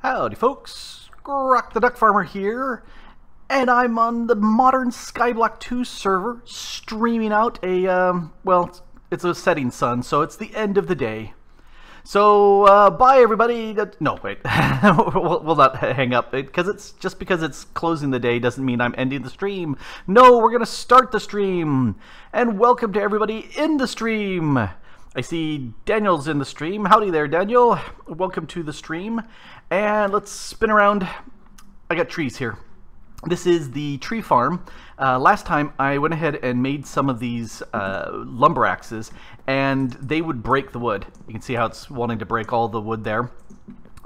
Howdy folks, Grok the Duck Farmer here, and I'm on the Modern Skyblock 2 server, streaming out a, well, it's a setting sun, so it's the end of the day. So, bye everybody. No, wait, we'll not hang up, because just because it's closing the day doesn't mean I'm ending the stream. No, we're gonna start the stream, and welcome to everybody in the stream. I see Daniel's in the stream. Howdy there, Daniel. Welcome to the stream. And let's spin around. I got trees here. This is the tree farm. Last time I went ahead and made some of these lumber axes, and they would break the wood. You can see how it's wanting to break all the wood there.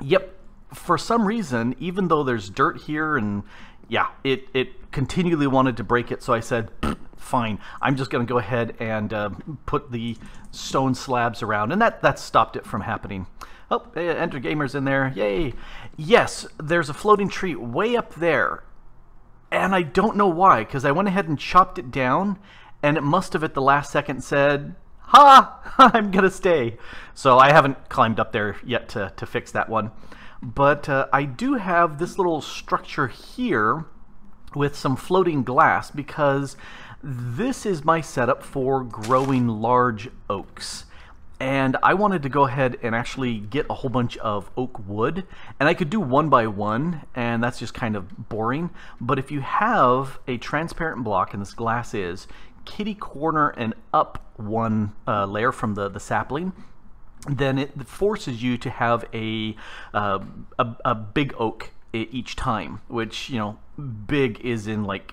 Yep, for some reason, even though there's dirt here, and yeah, it continually wanted to break it, so I said, fine, I'm just going to go ahead and put the stone slabs around, and that stopped it from happening. Oh, Enter Gamer's in there, yay! Yes, there's a floating tree way up there, and I don't know why, because I went ahead and chopped it down, and it must have at the last second said, ha! I'm gonna stay. So I haven't climbed up there yet to fix that one. But I do have this little structure here with some floating glass, because this is my setup for growing large oaks. And I wanted to go ahead and actually get a whole bunch of oak wood, and I could do one by one, and that's just kind of boring. But if you have a transparent block, and this glass is kitty corner and up one layer from the sapling, then it forces you to have a big oak each time, which, you know, big is in like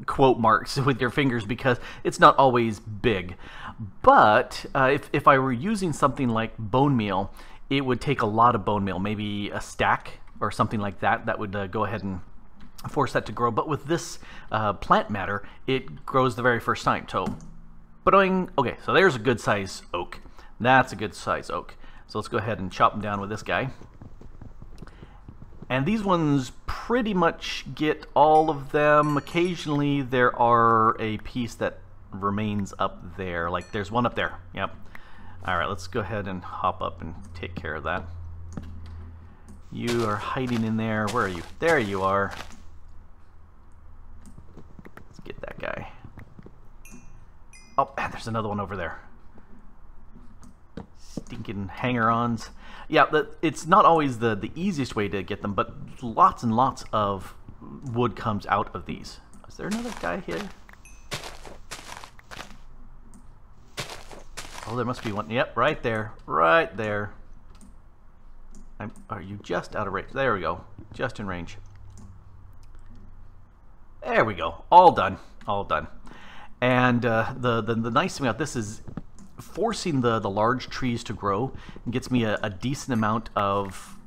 quote marks with your fingers, because it's not always big. But if I were using something like bone meal, it would take a lot of bone meal, maybe a stack or something like that. That would go ahead and force that to grow. But with this plant matter, it grows the very first time. So, okay, so there's a good size oak. That's a good size oak. So let's go ahead and chop them down with this guy. And these ones pretty much get all of them. Occasionally there are a piece that remains up there. Like there's one up there. Yep. Alright, let's go ahead and hop up and take care of that. You are hiding in there. Where are you? There you are. Let's get that guy. Oh, and there's another one over there. Stinking hanger-ons. Yeah, it's not always the easiest way to get them, but lots and lots of wood comes out of these. Is there another guy here? Oh, there must be one. Yep, right there. Right there. Are you just out of range? There we go. Just in range. There we go. All done. All done. And the nice thing about this is forcing the large trees to grow gets me a decent amount of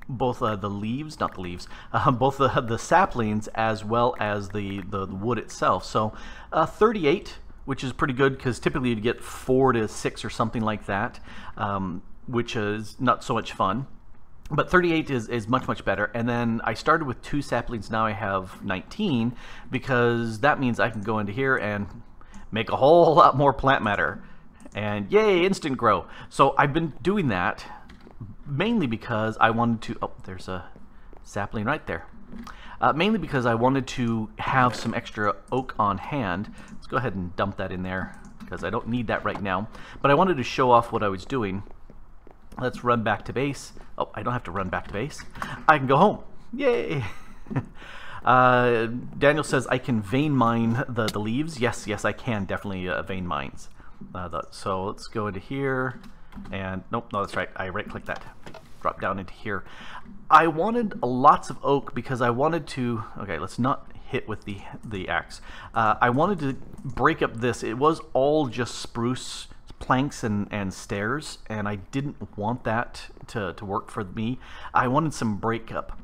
both the leaves, not the leaves, both the saplings as well as the wood itself. So 38, which is pretty good, because typically you'd get 4 to 6 or something like that, which is not so much fun. But 38 is much better. And then I started with 2 saplings, now I have 19, because that means I can go into here and make a whole lot more plant matter. And yay, instant grow. So I've been doing that mainly because I wanted to, oh, there's a sapling right there. Mainly because I wanted to have some extra oak on hand. Let's go ahead and dump that in there, because I don't need that right now. But I wanted to show off what I was doing. Let's run back to base. Oh, I don't have to run back to base. I can go home. Yay! Daniel says I can vein mine the leaves. Yes, I can definitely vein mines. So let's go into here, and nope, no, that's right. I right-click that, drop down into here. I wanted lots of oak because I wanted to. Okay, let's not hit with the axe. I wanted to break up this. It was all just spruce planks and stairs, and I didn't want that to work for me. I wanted some breakup.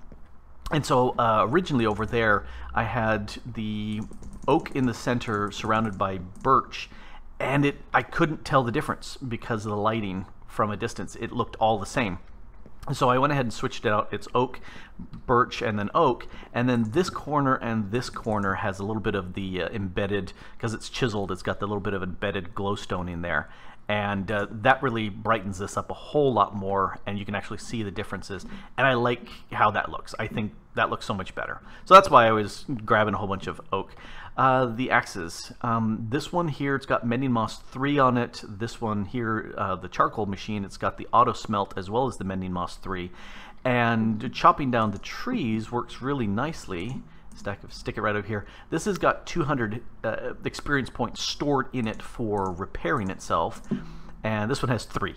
And so originally over there, I had the oak in the center surrounded by birch. And I couldn't tell the difference because of the lighting from a distance. It looked all the same. So I went ahead and switched it out. It's oak, birch, and then oak. And then this corner and this corner has a little bit of the embedded, because it's chiseled, it's got the little bit of embedded glowstone in there. And that really brightens this up a whole lot more, and you can actually see the differences. And I like how that looks. I think that looks so much better. So that's why I was grabbing a whole bunch of oak. The axes. This one here, it's got Mending Moss 3 on it. This one here, the charcoal machine, it's got the auto smelt as well as the Mending Moss 3. And chopping down the trees works really nicely. Stick it right over here. This has got 200 experience points stored in it for repairing itself. And this one has 3.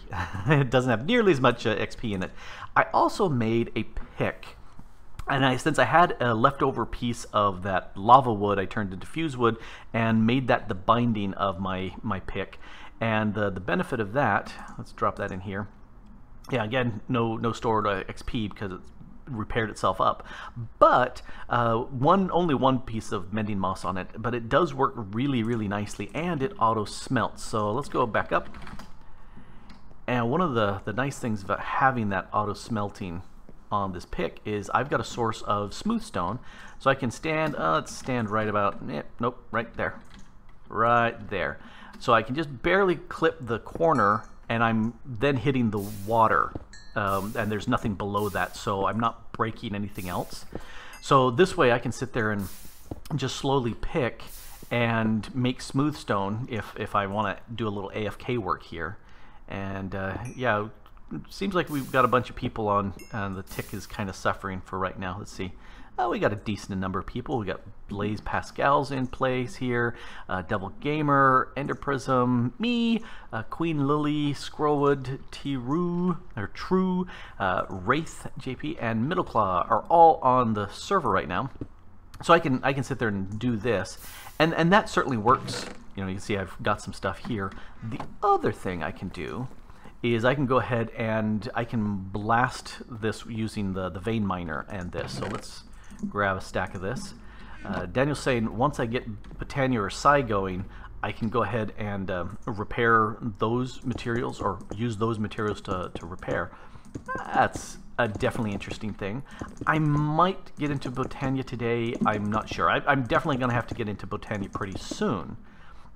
It doesn't have nearly as much XP in it. I also made a pick. And since I had a leftover piece of that lava wood, I turned into fuse wood and made that the binding of my pick. And the benefit of that, let's drop that in here. Yeah, again, no stored XP because it's repaired itself up. But only one piece of Mending Moss on it, but it does work really, really nicely, and it auto smelts. So let's go back up. And one of the nice things about having that auto smelting on this pick is I've got a source of smooth stone, so I can stand, let's stand right about, nope, right there. Right there. So I can just barely clip the corner, and I'm then hitting the water. And there's nothing below that, so I'm not breaking anything else. So this way I can sit there and just slowly pick and make smooth stone if I want to do a little AFK work here. And yeah, it seems like we've got a bunch of people on, and the tick is kind of suffering for right now. Let's see. We got a decent number of people. We got Blaze Pascal's in place here, Devil Gamer, Ender Prism, me, Queen Lily, Scrollwood, True, Wraith JP, and Middleclaw are all on the server right now. So I can sit there and do this, and that certainly works. You know, you can see I've got some stuff here. The other thing I can do is I can go ahead and I can blast this using the vein miner and this. So let's grab a stack of this. Daniel's saying once I get Botania or Psi going, I can go ahead and repair those materials, or use those materials to repair. That's a definitely interesting thing. I might get into Botania today. I'm not sure. I'm definitely going to have to get into Botania pretty soon,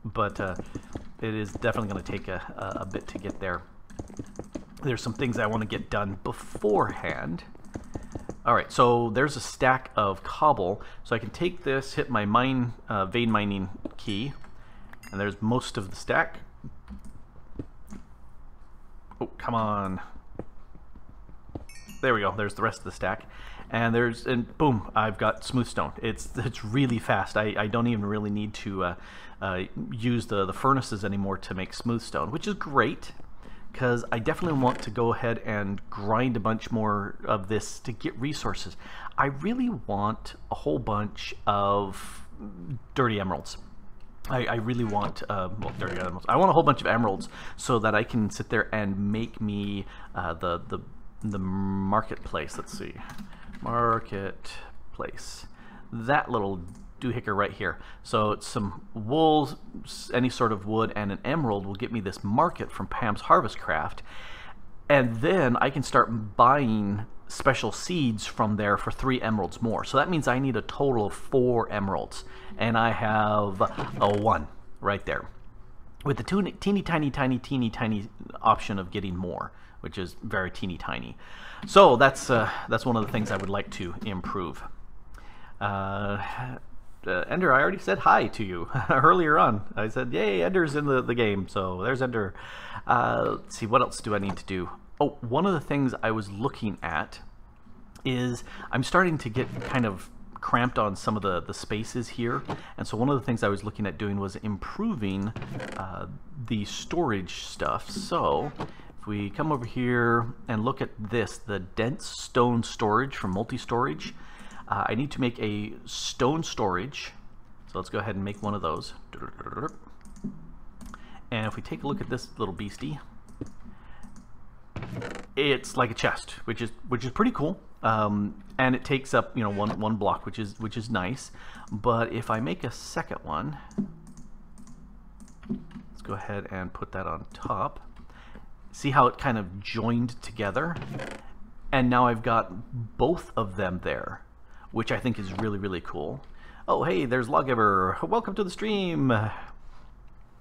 but it is definitely going to take a bit to get there. There's some things I want to get done beforehand. Alright, so there's a stack of cobble, so I can take this, hit my vein mining key, and there's most of the stack. Oh, come on. There we go, there's the rest of the stack. And boom, I've got smooth stone. It's really fast. I don't even really need to use the furnaces anymore to make smooth stone, which is great, because I definitely want to go ahead and grind a bunch more of this to get resources. I really want a whole bunch of dirty emeralds. I really want, well, dirty emeralds. I want a whole bunch of emeralds so that I can sit there and make me the marketplace. Let's see, marketplace. That little doohickey right here. So it's some wool, any sort of wood, and an emerald will get me this market from Pam's Harvest Craft, and then I can start buying special seeds from there for 3 emeralds more. So that means I need a total of 4 emeralds, and I have a 1 right there, with the teeny tiny option of getting more, which is very teeny tiny. So that's one of the things I would like to improve. Ender, I already said hi to you earlier on. I said, yay, Ender's in the game, so there's Ender. Let's see, what else do I need to do? Oh, one of the things I was looking at is I'm starting to get kind of cramped on some of the spaces here, and so one of the things I was looking at doing was improving the storage stuff. So if we come over here and look at this, the dense stone storage from multi-storage, I need to make a stone storage, so let's go ahead and make one of those. And if we take a look at this little beastie, it's like a chest, which is pretty cool, and it takes up, you know, one block, which is nice. But if I make a second one, let's go ahead and put that on top. See how it kind of joined together? And now I've got both of them there, which I think is really, really cool. Oh, hey, there's Lawgiver. Welcome to the stream. All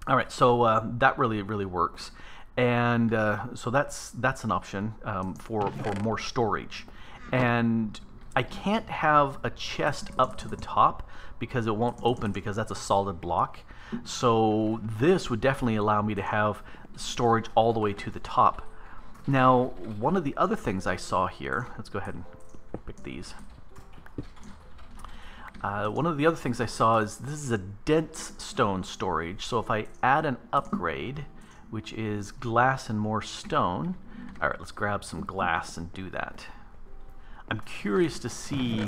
right, so that really, really works. And so that's an option for more storage. And I can't have a chest up to the top because it won't open because that's a solid block. So this would definitely allow me to have storage all the way to the top. Now, one of the other things I saw here, let's go ahead and pick these. One of the other things I saw is this is a dense stone storage. So if I add an upgrade, which is glass and more stone. All right, let's grab some glass and do that. I'm curious to see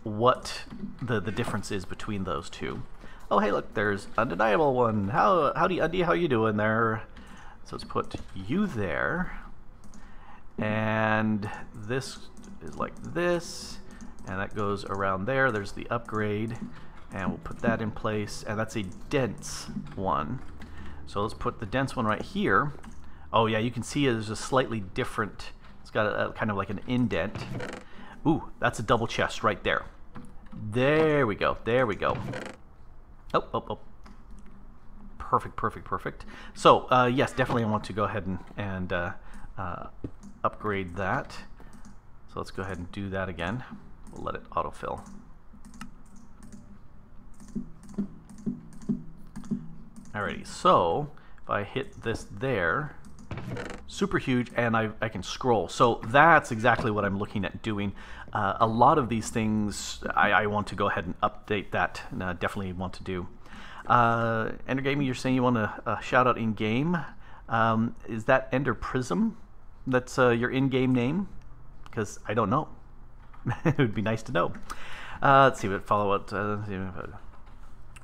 what the difference is between those two. Oh, hey, look, there's Undeniable One. Howdy, Undy, how you doing there? So let's put you there. And this is like this. And that goes around there. There's the upgrade. And we'll put that in place. And that's a dense one. So let's put the dense one right here. Oh yeah, you can see there's a slightly different, it's got a kind of like an indent. Ooh, that's a double chest right there. There we go, there we go. Oh. Perfect, perfect, perfect. So yes, definitely I want to go ahead and upgrade that. So let's go ahead and do that again. We'll let it autofill. Alrighty, so if I hit this there, super huge, and I can scroll. So that's exactly what I'm looking at doing. A lot of these things I want to go ahead and update that, and I definitely want to do. Ender Gaming, you're saying you want a shout out in game. Is that Ender Prism? That's your in-game name? Because I don't know. It would be nice to know. Let's see what follow up.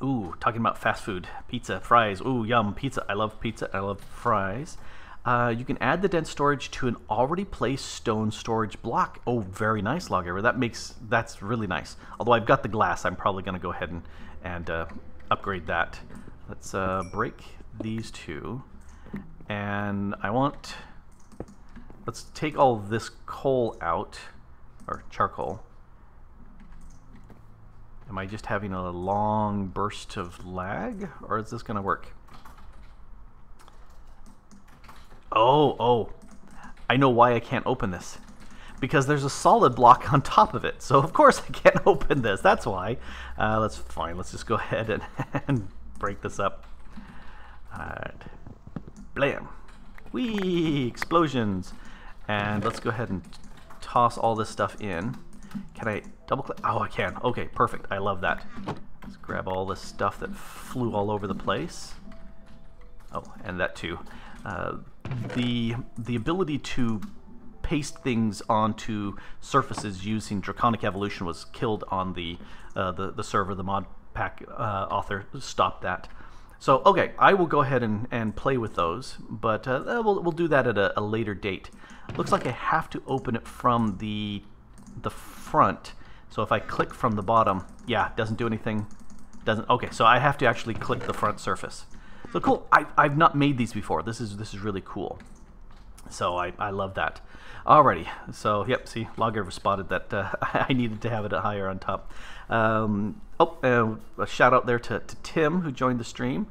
Ooh, talking about fast food, pizza, fries. Ooh, yum, pizza. I love pizza. I love fries. You can add the dense storage to an already placed stone storage block. Oh, very nice, Lawgiver. That's really nice. Although I've got the glass, I'm probably going to go ahead and upgrade that. Let's break these two, and let's take all this coal out, or charcoal. Am I just having a long burst of lag, or is this going to work? Oh, I know why I can't open this. Because there's a solid block on top of it. So of course I can't open this. That's why. That's fine. Let's just go ahead and break this up. Alright. Blam. Whee! Explosions. And let's go ahead and toss all this stuff in. Can I double click? Oh, I can. Okay, perfect. I love that. Let's grab all this stuff that flew all over the place. Oh, and that too. The ability to paste things onto surfaces using Draconic Evolution was killed on the server. The Modpack author stopped that. So, okay, I will go ahead and play with those, but we'll do that at a later date. Looks like I have to open it from the front. So if I click from the bottom, yeah, it doesn't do anything. Doesn't. Okay, so I have to actually click the front surface. So cool. I've not made these before. This is really cool. So I love that. Alrighty. So yep. See, Lawgiver spotted that I needed to have it higher on top. A shout out there to Tim who joined the stream.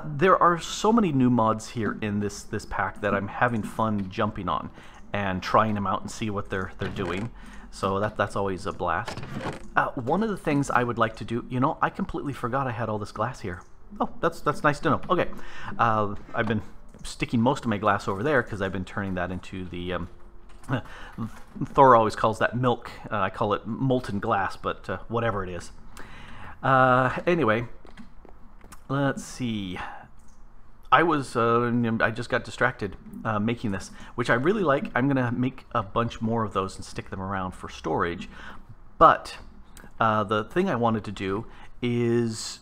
There are so many new mods here in this pack that I'm having fun jumping on and trying them out and see what they're doing. So that's always a blast. One of the things I would like to do, you know, I completely forgot I had all this glass here. Oh, that's nice to know. Okay, I've been sticking most of my glass over there because I've been turning that into the Thor always calls that milk. I call it molten glass, but whatever it is. Anyway, let's see. I just got distracted making this, which I really like. I'm gonna make a bunch more of those and stick them around for storage. But the thing I wanted to do is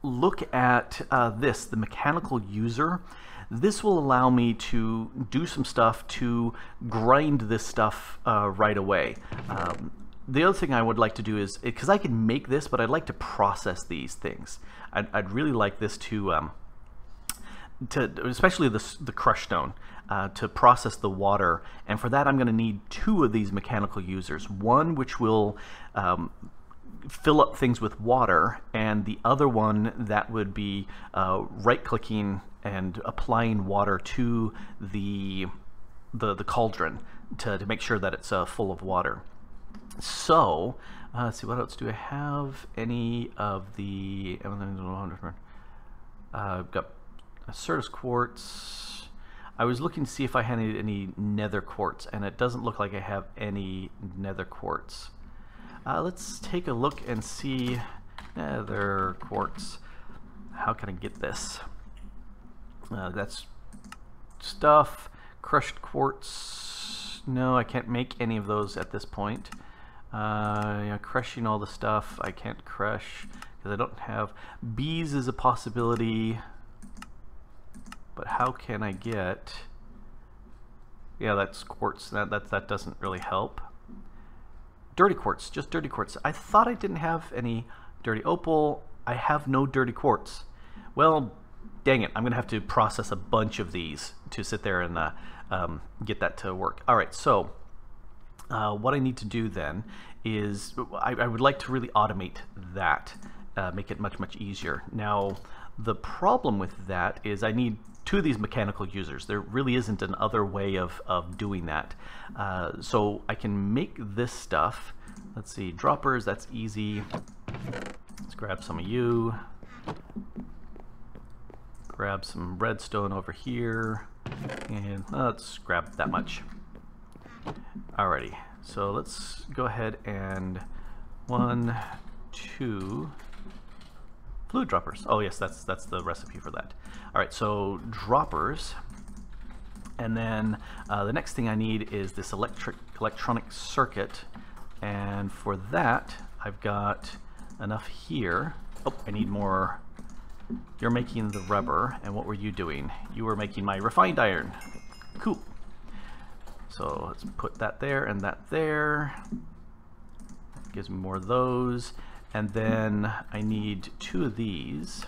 look at the mechanical user. This will allow me to do some stuff to grind this stuff right away. The other thing I would like to do is, because I can make this, but I'd like to process these things. I'd really like this to especially the crushed stone, to process the water. And for that, I'm going to need 2 of these mechanical users. One which will fill up things with water, and the other one that would be right-clicking and applying water to the cauldron to make sure that it's full of water. So let's see, what else do I have? Any of the I've got Certus quartz. I was looking to see if I had any nether quartz, and it doesn't look like I have any nether quartz. Let's take a look and see nether quartz. How can I get this? That's stuff. Crushed quartz. No, I can't make any of those at this point. Yeah, crushing all the stuff I can't crush because I don't have. Bees is a possibility, but how can I get? Yeah, that's quartz. That doesn't really help. Dirty quartz, just dirty quartz. I thought I didn't have any dirty opal. I have no dirty quartz. Well, dang it, I'm gonna have to process a bunch of these to sit there and get that to work. All right, so what I need to do then is I would like to really automate that, make it much easier. Now, the problem with that is I need 2 of these mechanical users. There really isn't an other way of doing that. So I can make this stuff. Let's see, droppers, that's easy. Let's grab some of you. Grab some redstone over here. And let's grab that much. Alrighty, so let's go ahead and 1, 2 fluid droppers. Oh yes, that's the recipe for that. All right, so droppers, and then the next thing I need is this electronic circuit, and for that I've got enough here. Oh, I need more. You're making the rubber, and what were you doing? You were making my refined iron. Cool. So let's put that there and that there. Gives me more of those. And then I need 2 of these.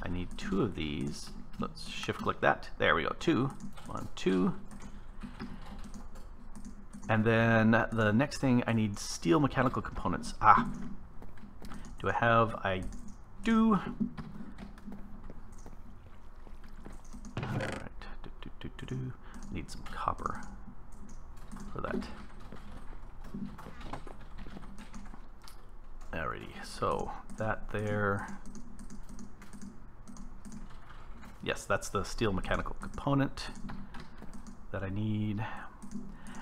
I need 2 of these. Let's shift click that. There we go. 2. 1, 2. And then the next thing, I need steel mechanical components. Ah. Do I have? I do. Alright. Need some copper for that. Alrighty, so that there. Yes, that's the steel mechanical component that I need.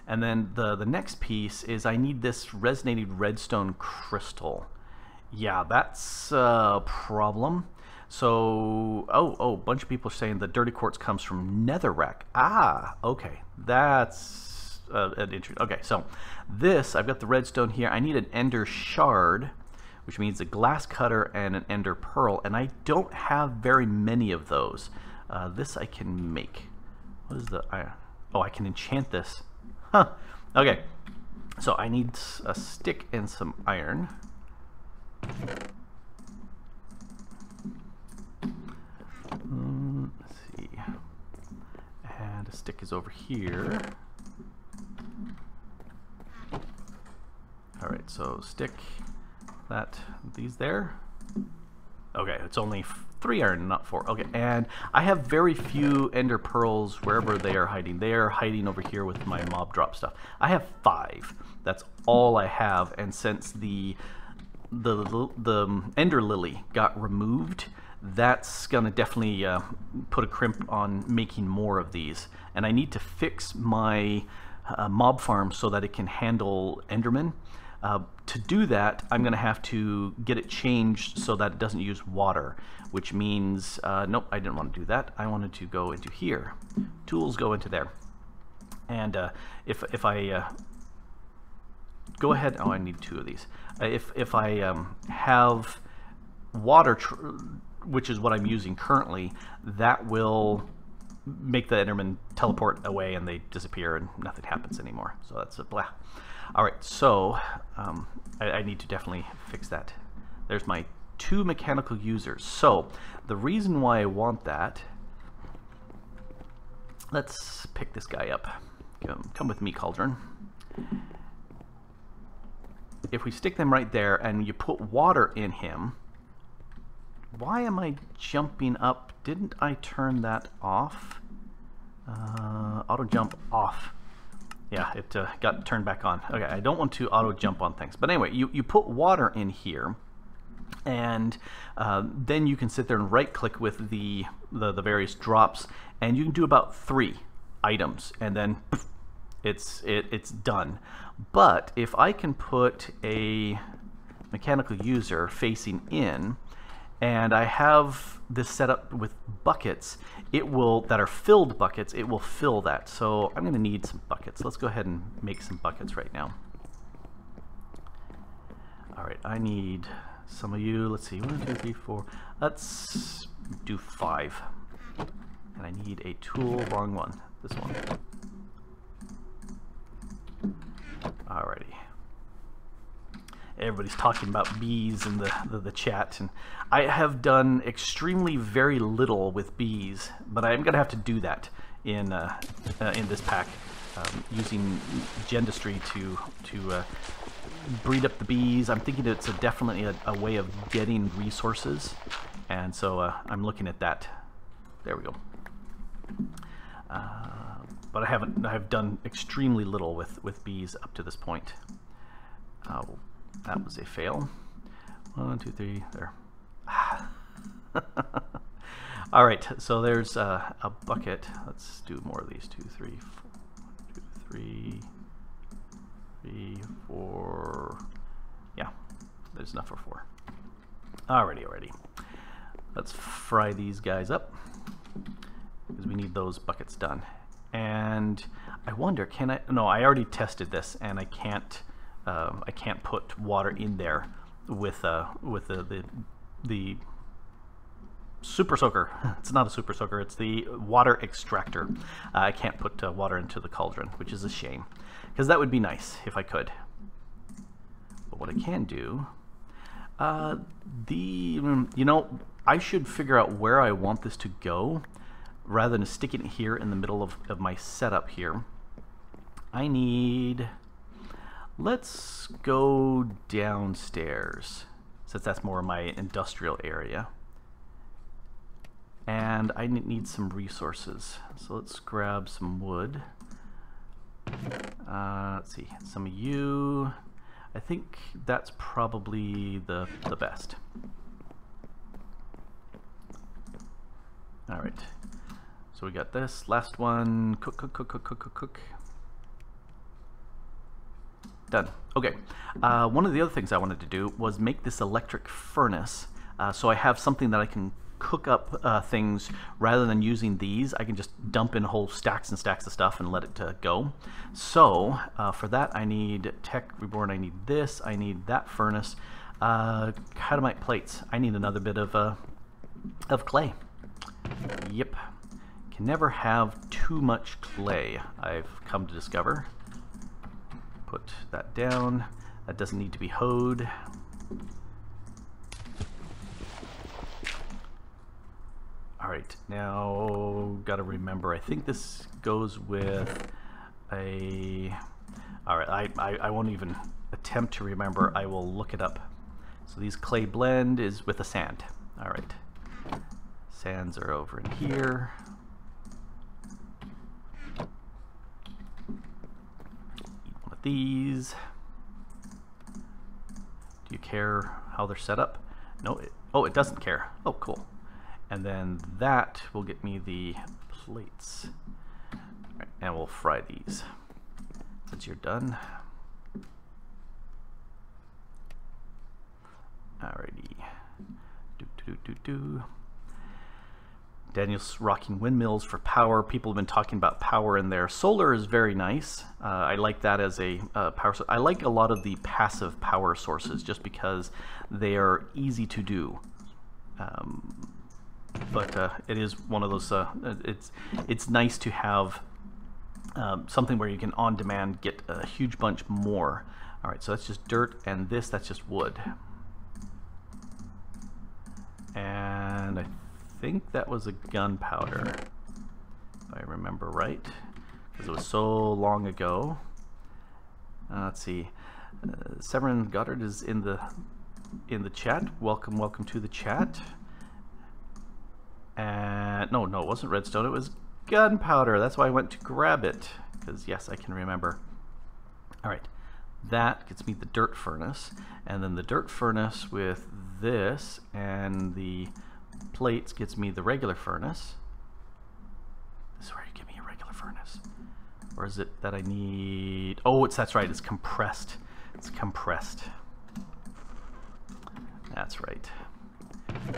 And then the next piece is I need this resonating redstone crystal. Yeah, that's a problem. So, a bunch of people are saying the dirty quartz comes from netherrack. Ah, okay, that's an interesting. Okay, so this, I've got the redstone here. I need an ender shard, which means a glass cutter and an ender pearl, and I don't have very many of those. This I can make. What is the iron? Oh, I can enchant this. Huh. Okay, so I need a stick and some iron. Let's see. And a stick is over here. All right, so stick these there. Okay, it's only 3 iron, not 4. Okay, and I have very few ender pearls wherever they are hiding. They are hiding over here with my mob drop stuff. I have 5. That's all I have, and since the ender lily got removed, that's gonna definitely put a crimp on making more of these. And I need to fix my mob farm so that it can handle endermen. To do that, I'm going to have to get it changed so that it doesn't use water, which means, nope, I didn't want to do that. I wanted to go into here. Tools go into there. And if I go ahead, oh, I need 2 of these. If I have water, which is what I'm using currently, that will make the endermen teleport away and they disappear and nothing happens anymore. So that's a blah. All right, so I need to definitely fix that. There's my 2 mechanical users. So the reason why I want that let's pick this guy up. Come with me, Cauldron. If we stick them right there and you put water in him, why am I jumping up? Didn't I turn that off? Auto jump off. Yeah, it got turned back on. Okay, I don't want to auto jump on things. But anyway, you put water in here, and then you can sit there and right click with the various drops, and you can do about 3 items, and then poof, it's done. But if I can put a mechanical user facing in, and I have this set up with buckets, that are filled buckets, it will fill that. So I'm going to need some buckets. Let's go ahead and make some buckets right now. All right, I need some of you. Let's see, 1, 2, 3, 4. Let's do 5. And I need a tool. Wrong one. This one. Alrighty. Everybody's talking about bees in the chat, and I have done extremely very little with bees, but I'm gonna have to do that in this pack, using Gendustry to breed up the bees. I'm thinking it's definitely a way of getting resources, and so I'm looking at that. There we go. But I've done extremely little with bees up to this point. That was a fail. 1, 2, 3, there. All right, so there's a bucket. Let's do more of these. 2, 3, 4. 2, 3, 3, 4. Yeah, there's enough for 4. Alrighty. Let's fry these guys up, because we need those buckets done. And I wonder, can I? No, I already tested this, and I can't put water in there with the super soaker. It's not a super soaker. It's the water extractor. I can't put water into the cauldron, which is a shame, because that would be nice if I could. But what I can do, you know, I should figure out where I want this to go, rather than sticking it here in the middle of my setup here. I need, let's go downstairs, since that's more of my industrial area. And I need some resources. So let's grab some wood. Let's see, some of you. I think that's probably the best. All right. So we got this last one. Cook. Done. Okay. One of the other things I wanted to do was make this electric furnace, so I have something that I can cook up things rather than using these. I can just dump in whole stacks and stacks of stuff and let it go. So for that, I need Tech Reborn. I need this. I need that furnace. Catamite plates. I need another bit of clay. Yep. Can never have too much clay, I've come to discover. Put that down. That doesn't need to be hoed. Alright, now gotta remember, I think this goes with a... Alright, I won't even attempt to remember. I will look it up. So these clay blend is with a sand. Alright. Sands are over in here. These. Do you care how they're set up? No, it doesn't care. Oh, cool. And then that will get me the plates. All right, and we'll fry these since you're done. Alrighty. Do. Daniel's rocking windmills for power. People have been talking about power in there. Solar is very nice. I like that as a power source. I like a lot of the passive power sources just because they are easy to do. But it is one of those. It's nice to have something where you can on demand get a huge bunch more. All right, so that's just dirt, and that's just wood. And I think that was a gunpowder, if I remember right. right, because it was so long ago. Let's see. Severin Goddard is in the chat. Welcome to the chat. And no, it wasn't redstone. It was gunpowder. That's why I went to grab it, because yes, I can remember. All right, that gets me the dirt furnace, and then the dirt furnace with this and the plates gets me the regular furnace. This is where you give me a regular furnace. Or is it that I need... Oh, that's right, it's compressed. It's compressed. That's right.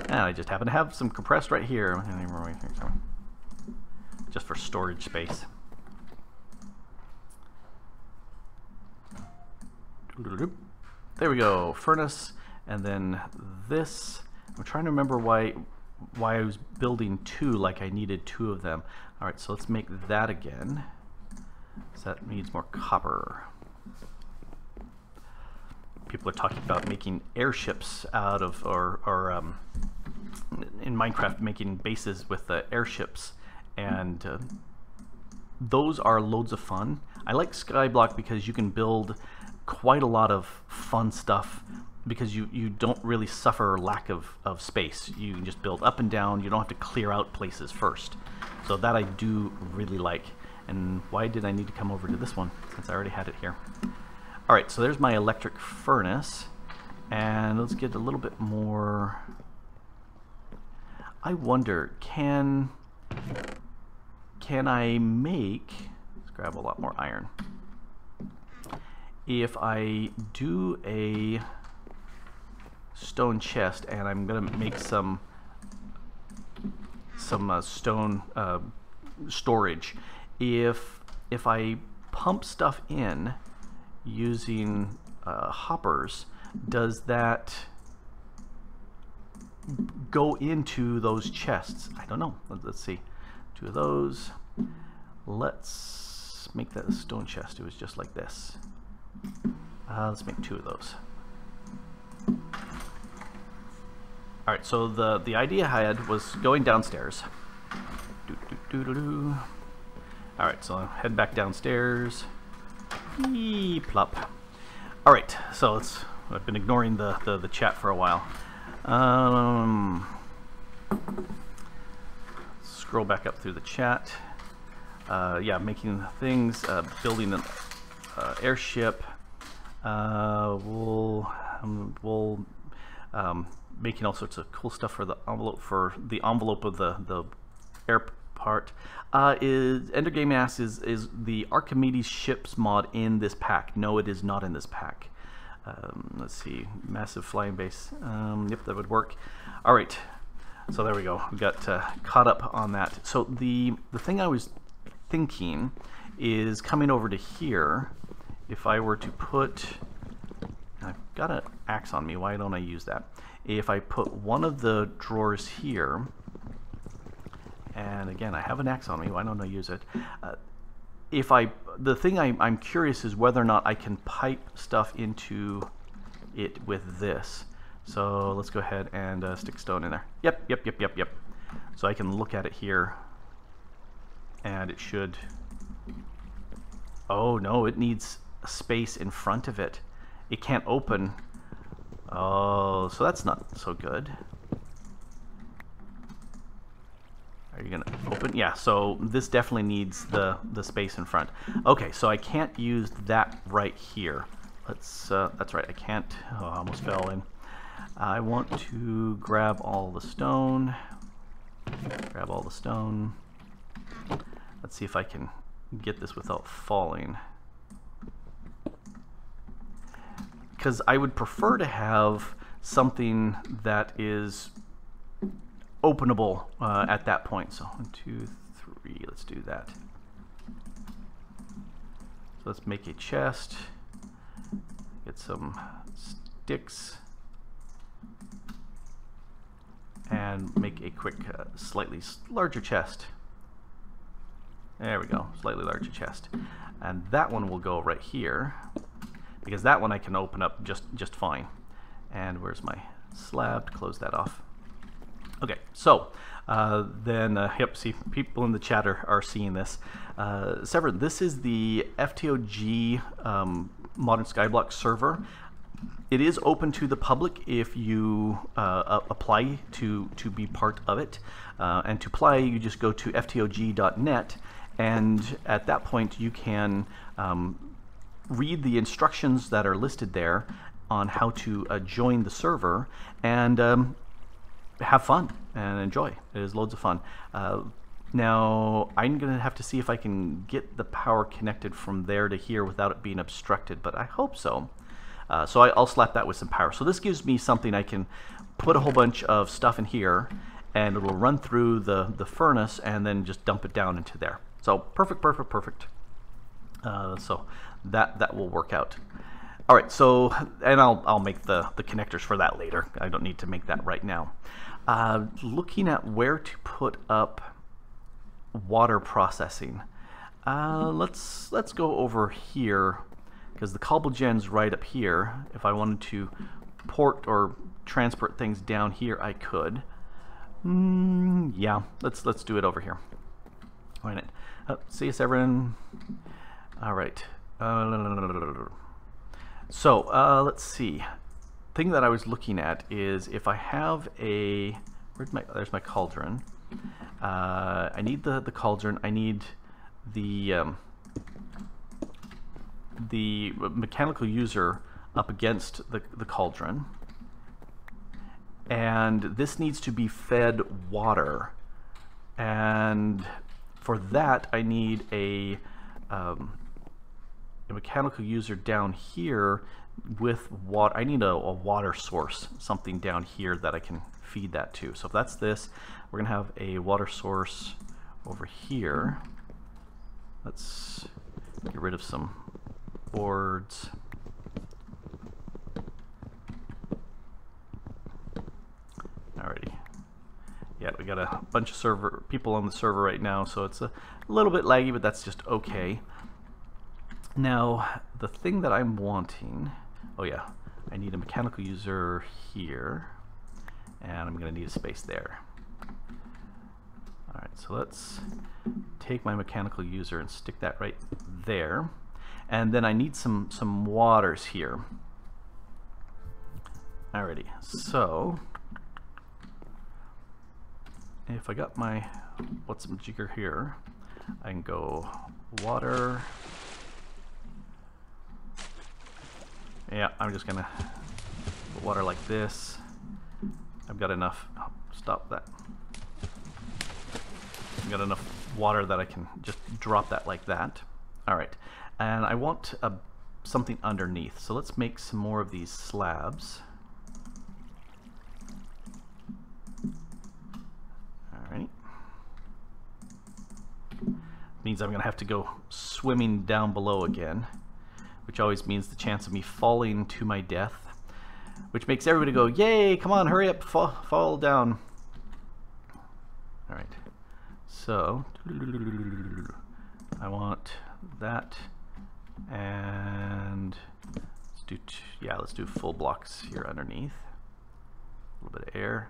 And I just happen to have some compressed right here. Just for storage space. There we go, furnace, and then this. I'm trying to remember why I was building two, like I needed two of them. All right, so let's make that again. So that needs more copper. People are talking about making airships out of, or in Minecraft, making bases with the airships, and those are loads of fun. I like Skyblock because you can build quite a lot of fun stuff, because you don't really suffer lack of space. You can just build up and down. You don't have to clear out places first. So that I do really like. And why did I need to come over to this one, since I already had it here? All right, so there's my electric furnace. And let's get a little bit more... I wonder, can I make... Let's grab a lot more iron. If I do a stone chest, and I'm gonna make some stone storage, if I pump stuff in using hoppers, does that go into those chests? I don't know. Let's see. Two of those. Let's make that a stone chest. It was just like this. Let's make two of those. All right, so the idea I had was going downstairs. All right, so head back downstairs. Eee, plop. All right, so I've been ignoring the chat for a while. Scroll back up through the chat. Yeah, making things, building an airship. We'll making all sorts of cool stuff for the envelope of the air part. Endergame asks, is the Archimedes ships mod in this pack? No, it is not in this pack. Let's see, massive flying base. Yep, that would work. All right, so there we go. We got caught up on that. So the thing I was thinking is coming over to here. If I were to put, I've got an axe on me, why don't I use that? If I put one of the drawers here, and again, I have an axe on me, why don't I use it? The thing I'm curious is whether or not I can pipe stuff into it with this. So let's go ahead and stick stone in there. Yep. So I can look at it here, and it should, oh no, it needs a space in front of it. It can't open. Oh, so that's not so good. Are you gonna open? Yeah, so this definitely needs the space in front. Okay, so I can't use that right here. Let's, that's right, I can't, oh, I almost fell in. I want to grab all the stone. Grab all the stone. Let's see if I can get this without falling. Because I would prefer to have something that is openable at that point. So 1, 2, 3, let's do that. So let's make a chest, get some sticks, and make a quick slightly larger chest. There we go, slightly larger chest. And that one will go right here, because that one I can open up just fine. And where's my slab to close that off? Okay, so yep, see, people in the chat are seeing this. Severin, this is the FTOG Modern Skyblock server. It is open to the public if you apply to be part of it. And to apply, you just go to ftog.net, and at that point you can read the instructions that are listed there on how to join the server and have fun and enjoy. It is loads of fun. Now, I'm going to have to see if I can get the power connected from there to here without it being obstructed, but I hope so. So I'll slap that with some power. So this gives me something I can put a whole bunch of stuff in here, and it will run through the furnace and then just dump it down into there. So perfect, perfect, perfect. So that will work out. All right, so, and I'll make the connectors for that later. I don't need to make that right now. Looking at where to put up water processing. Let's go over here, because the cobblegen's right up here. If I wanted to port or transport things down here, I could. Yeah, let's do it over here. All right. See you, Severin. All right. So let's see. Thing that I was looking at is if I have a there's my cauldron. I need the cauldron. I need the mechanical user up against the cauldron, and this needs to be fed water, and for that I need a mechanical user down here with water. I need a water source, something down here that I can feed that to. So if that's this, we're gonna have a water source over here. Let's get rid of some boards. Alrighty. Yeah, we got a bunch of people on the server right now, so it's a little bit laggy, but that's just okay. Now, the thing that I'm wanting, oh yeah, I need a mechanical user here, and I'm going to need a space there. Alright, so let's take my mechanical user and stick that right there. And then I need some waters here. Alrighty, so if I got my what's some jigger here, I can go water. Yeah, I'm just gonna put water like this. I've got enough. Oh, stop that. I've got enough water that I can just drop that like that. All right, and I want something underneath. So let's make some more of these slabs. All right. Means I'm gonna have to go swimming down below again, which always means the chance of me falling to my death, which makes everybody go, yay, come on, hurry up, fall down. All right, so I want that, and let's do full blocks here underneath. A little bit of air.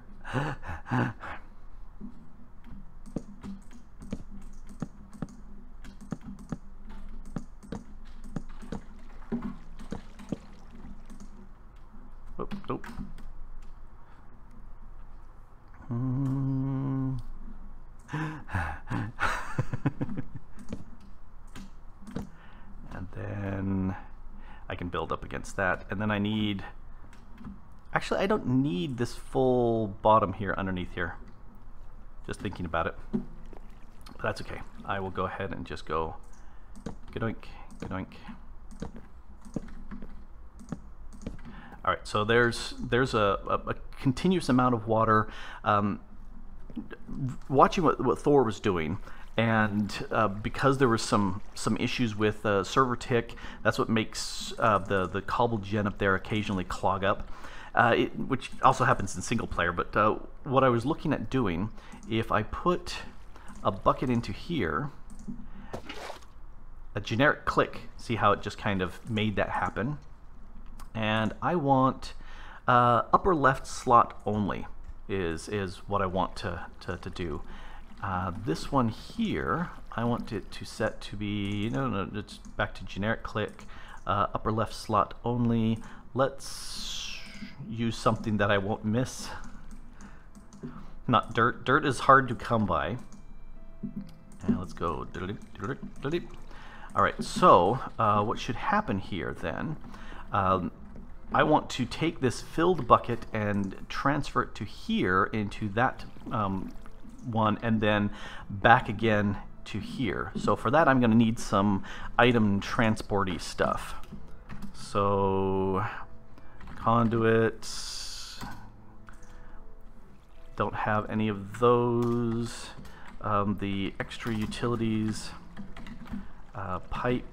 Nope. And then I can build up against that. And then I need... Actually, I don't need this full bottom here underneath here. Just thinking about it. But that's okay. I will go ahead and just go gadoink, gadoink. All right, so there's a continuous amount of water. Watching what Thor was doing, and because there was some issues with server tick, that's what makes the cobble gen up there occasionally clog up, which also happens in single player. But what I was looking at doing, if I put a bucket into here, a generic click, see how it just kind of made that happen. And I want upper left slot only. is what I want to do. This one here, I want it to set to be, no, it's back to generic click, upper left slot only. Let's use something that I won't miss. Not dirt. Dirt is hard to come by. And let's go. All right, so what should happen here then? I want to take this filled bucket and transfer it to here into that one, and then back again to here. So for that, I'm going to need some item transporty stuff. So conduits, don't have any of those. The extra utilities, pipe.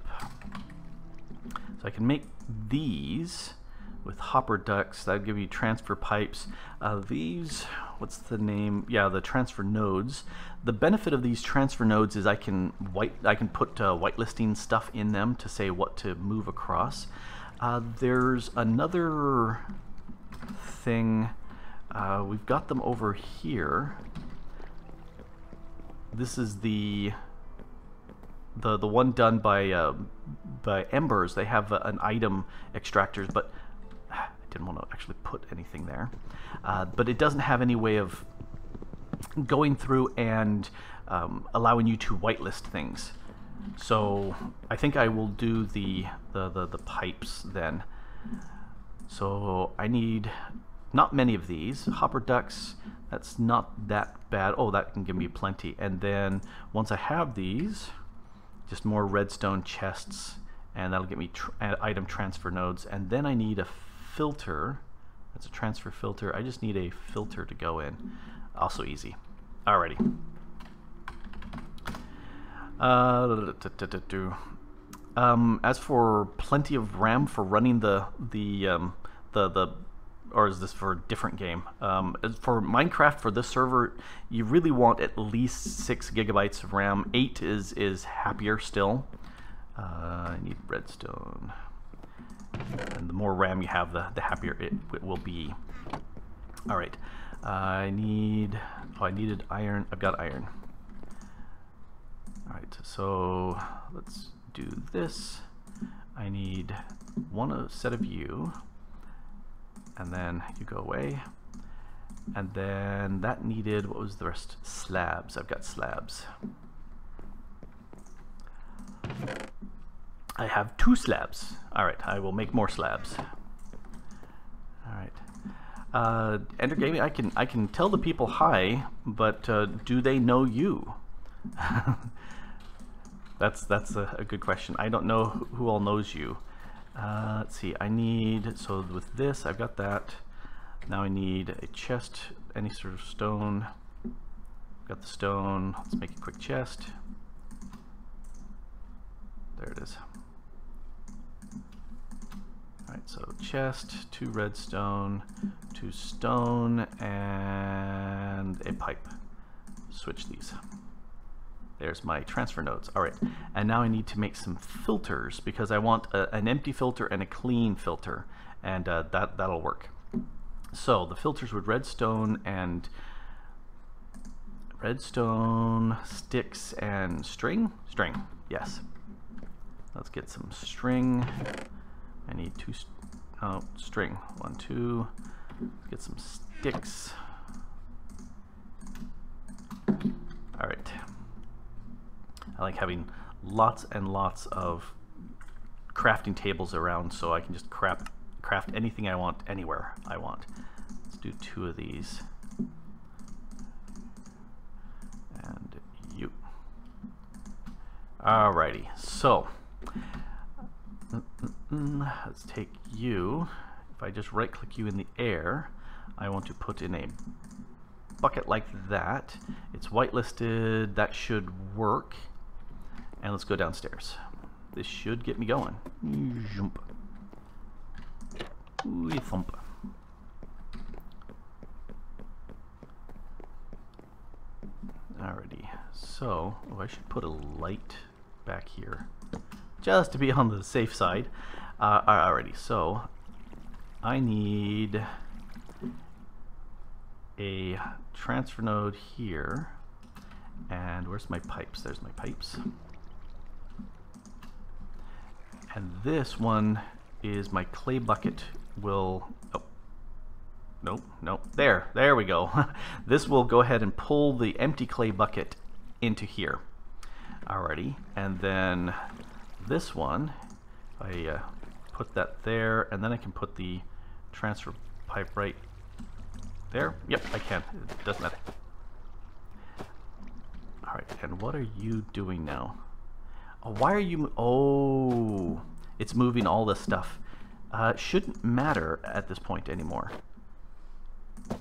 So I can make these with hopper ducts. That would give you transfer pipes. These, what's the name? Yeah, the transfer nodes. The benefit of these transfer nodes is I can put whitelisting stuff in them to say what to move across. There's another thing. We've got them over here. This is the one done by Embers. They have an item extractors, but I didn't want to actually put anything there. But it doesn't have any way of going through and allowing you to whitelist things. So I think I will do the pipes then. So I need not many of these. Hopper ducts, that's not that bad. Oh, that can give me plenty. And then once I have these, just more redstone chests, and that'll get me item transfer nodes. And then I need a filter. That's a transfer filter. I just need a filter to go in. Also easy. Alrighty. As for plenty of RAM for running or is this for a different game? For Minecraft, for this server, you really want at least 6 gigabytes of RAM. 8 is happier still. I need redstone. And the more RAM you have, the happier it will be. All right. I needed iron. I've got iron. All right, so let's do this. I need one set of you. And then you go away. And then that needed, what was the rest? Slabs. I've got slabs. I have 2 slabs. All right, I will make more slabs. All right. Ender Gaming, I can tell the people hi, but do they know you? That's a good question. I don't know who all knows you. Let's see, I need, so with this, I've got that. Now I need a chest, any sort of stone. Got the stone, let's make a quick chest. There it is. Alright, so chest, 2 redstone, 2 stone, and a pipe. Switch these. There's my transfer nodes. All right, and now I need to make some filters because I want an empty filter and a clean filter, and that'll work. So the filters with redstone, sticks, and string. String, yes. Let's get some string. I need 2. String. 1, 2. Let's get some sticks. All right. I like having lots and lots of crafting tables around so I can just craft anything I want anywhere I want. Let's do 2 of these. And you. Alrighty, so let's take you. If I just right click you in the air, I want to put in a bucket like that. It's whitelisted, that should work. And let's go downstairs. This should get me going. Jump. Ooh, thump. Alrighty, so I should put a light back here just to be on the safe side. Alrighty, so I need a transfer node here. And where's my pipes? There's my pipes. And this one is my clay bucket will, oh, nope, there we go. This will go ahead and pull the empty clay bucket into here. Alrighty, and then this one, I put that there, and then I can put the transfer pipe right there. Yep, I can, it doesn't matter. Alright, and what are you doing now? Oh, why are you, oh, it's moving all this stuff. It shouldn't matter at this point anymore. I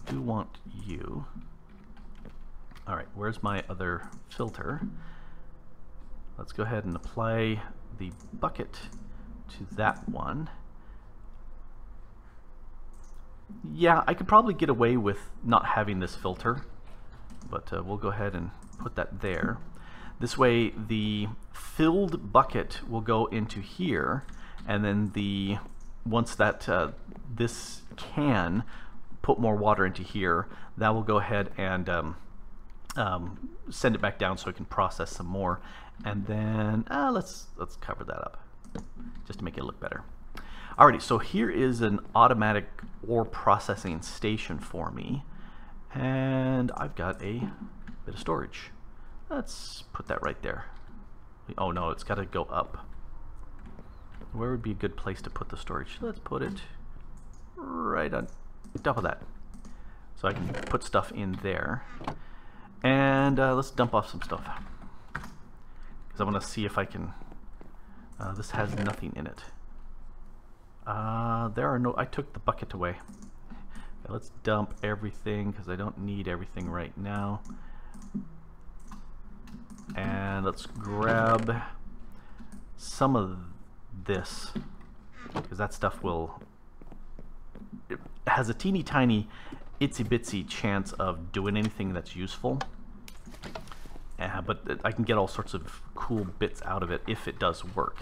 do want you. Alright, where's my other filter? Let's go ahead and apply the bucket to that one. Yeah, I could probably get away with not having this filter, but we'll go ahead and put that there. This way the filled bucket will go into here, and then once that this can put more water into here, that will go ahead and send it back down so it can process some more. And then let's cover that up just to make it look better. Alrighty, so here is an automatic ore processing station for me, and I've got a bit of storage. Let's put that right there. Oh no, it's got to go up. Where would be a good place to put the storage? Let's put it right on top of that, so I can put stuff in there. And let's dump off some stuff, because I want to see if I can. This has nothing in it. There are no. I took the bucket away. Okay, let's dump everything, because I don't need everything right now. And let's grab some of this, because that stuff will. It has a teeny tiny, itsy bitsy chance of doing anything that's useful. But I can get all sorts of cool bits out of it if it does work.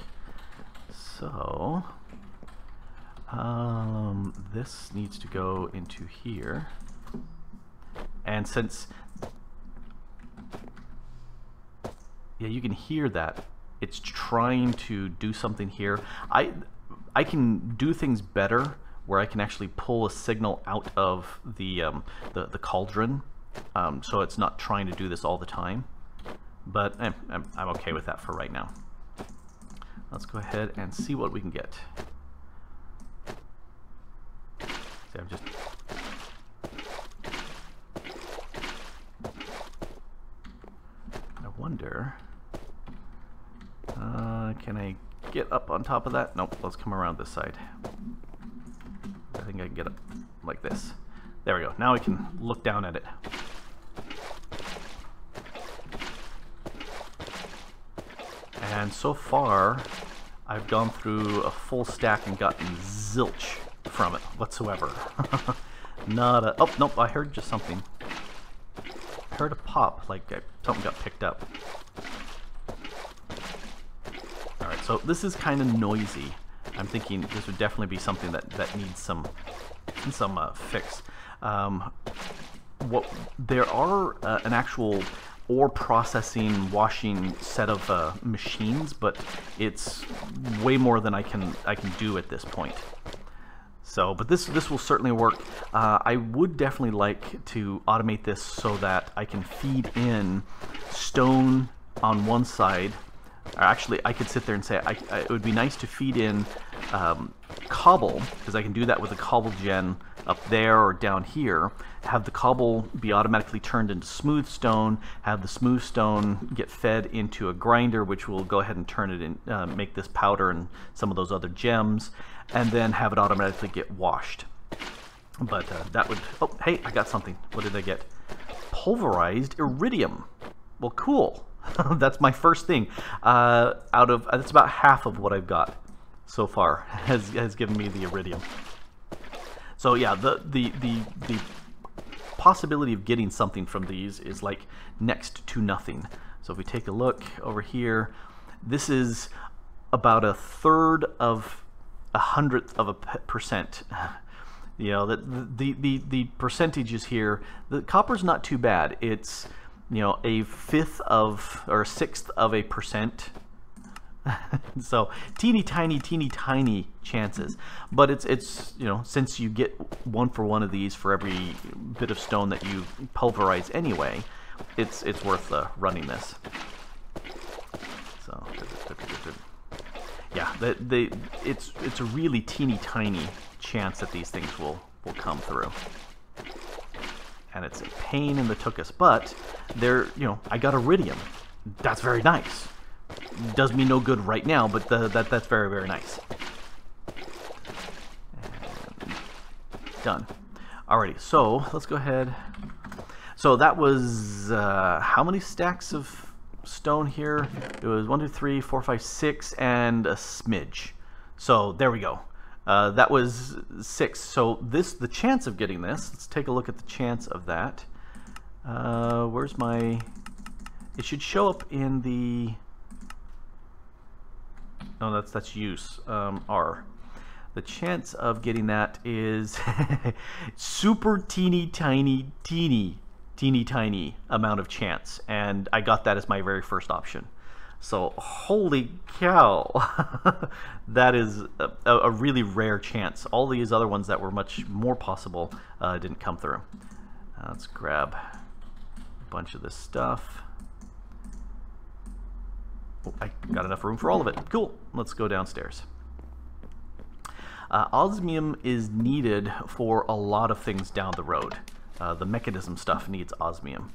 So this needs to go into here, and since you can hear that it's trying to do something here, I can do things better where I can actually pull a signal out of the cauldron, so it's not trying to do this all the time. But I'm okay with that for right now. Let's go ahead and see what we can get. See, I'm just. I wonder. Can I get up on top of that? Nope. Let's come around this side. I think I can get up like this. There we go. Now we can look down at it. And so far, I've gone through a full stack and gotten zilch from it whatsoever. Not a... Oh, nope, I heard just something. I heard a pop, like something got picked up. Alright, so this is kind of noisy. I'm thinking this would definitely be something that needs some fix. There are an actual ore processing, washing set of machines, but it's way more than I can do at this point. So, but this will certainly work. I would definitely like to automate this so that I can feed in stone on one side. Or actually, I could sit there and say it would be nice to feed in cobble, because I can do that with a cobble gen up there or down here. Have the cobble be automatically turned into smooth stone, have the smooth stone get fed into a grinder, which will go ahead and turn it in, make this powder and some of those other gems, and then have it automatically get washed. But that would, oh, hey, I got something. What did I get? Pulverized iridium. Well, cool. That's my first thing. That's about half of what I've got so far has given me the iridium. So yeah, the possibility of getting something from these is like next to nothing. So if we take a look over here, this is about 1/3 of 1/100th of a percent You know, the percentages here, the copper's not too bad. It's, you know, a fifth of, or a sixth of a percent. So teeny tiny chances. But it's you know, since you get 1 for 1 of these for every bit of stone that you pulverize anyway, it's worth running this. So yeah, it's a really teeny tiny chance that these things will come through. And it's a pain in the tuchus, but they're, you know, I got iridium. That's very nice. Does me no good right now, but that's very, very nice. And done. Alrighty, so let's go ahead. So that was how many stacks of stone here? It was 1, 2, 3, 4, 5, 6, and a smidge. So there we go. That was 6. So the chance of getting this, let's take a look at the chance of that. Where's my, it should show up in the, no, that's use, R. The chance of getting that is super teeny tiny amount of chance, and I got that as my very first option. So holy cow, that is a really rare chance. All these other ones that were much more possible didn't come through. Let's grab a bunch of this stuff. Oh, I got enough room for all of it. Cool. Let's go downstairs. Osmium is needed for a lot of things down the road. The mechanism stuff needs osmium.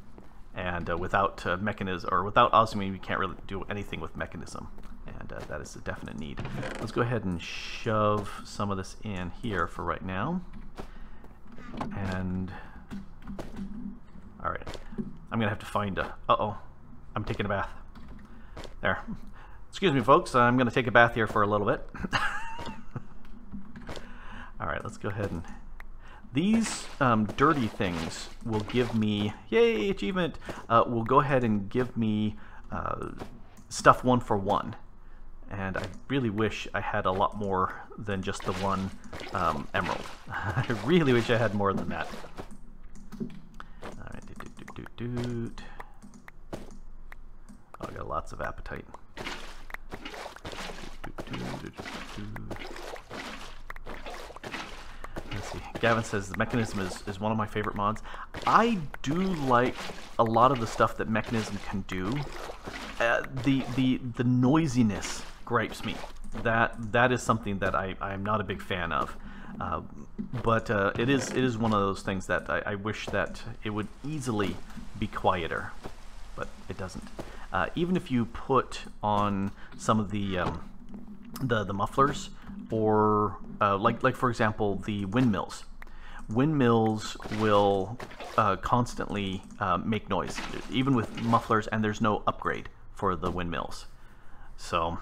And without mechanism, or without osmium, you can't really do anything with mechanism, and that is a definite need. Let's go ahead and shove some of this in here for right now. And all right, I'm gonna have to find a. I'm taking a bath. There. Excuse me, folks. I'm gonna take a bath here for a little bit. All right, let's go ahead and. These dirty things will give me, yay, achievement, will go ahead and give me stuff 1 for 1. And I really wish I had a lot more than just the 1 emerald. I really wish I had more than that. All right, oh, I got lots of appetite. Let's see. Gavin says the mechanism is one of my favorite mods. I do like a lot of the stuff that mechanism can do. The noisiness gripes me. That is something that I'm not a big fan of. But it is one of those things that I wish that it would easily be quieter, but it doesn't. Even if you put on some of the mufflers, or like for example the windmills. Windmills will constantly make noise, even with mufflers, and there's no upgrade for the windmills. So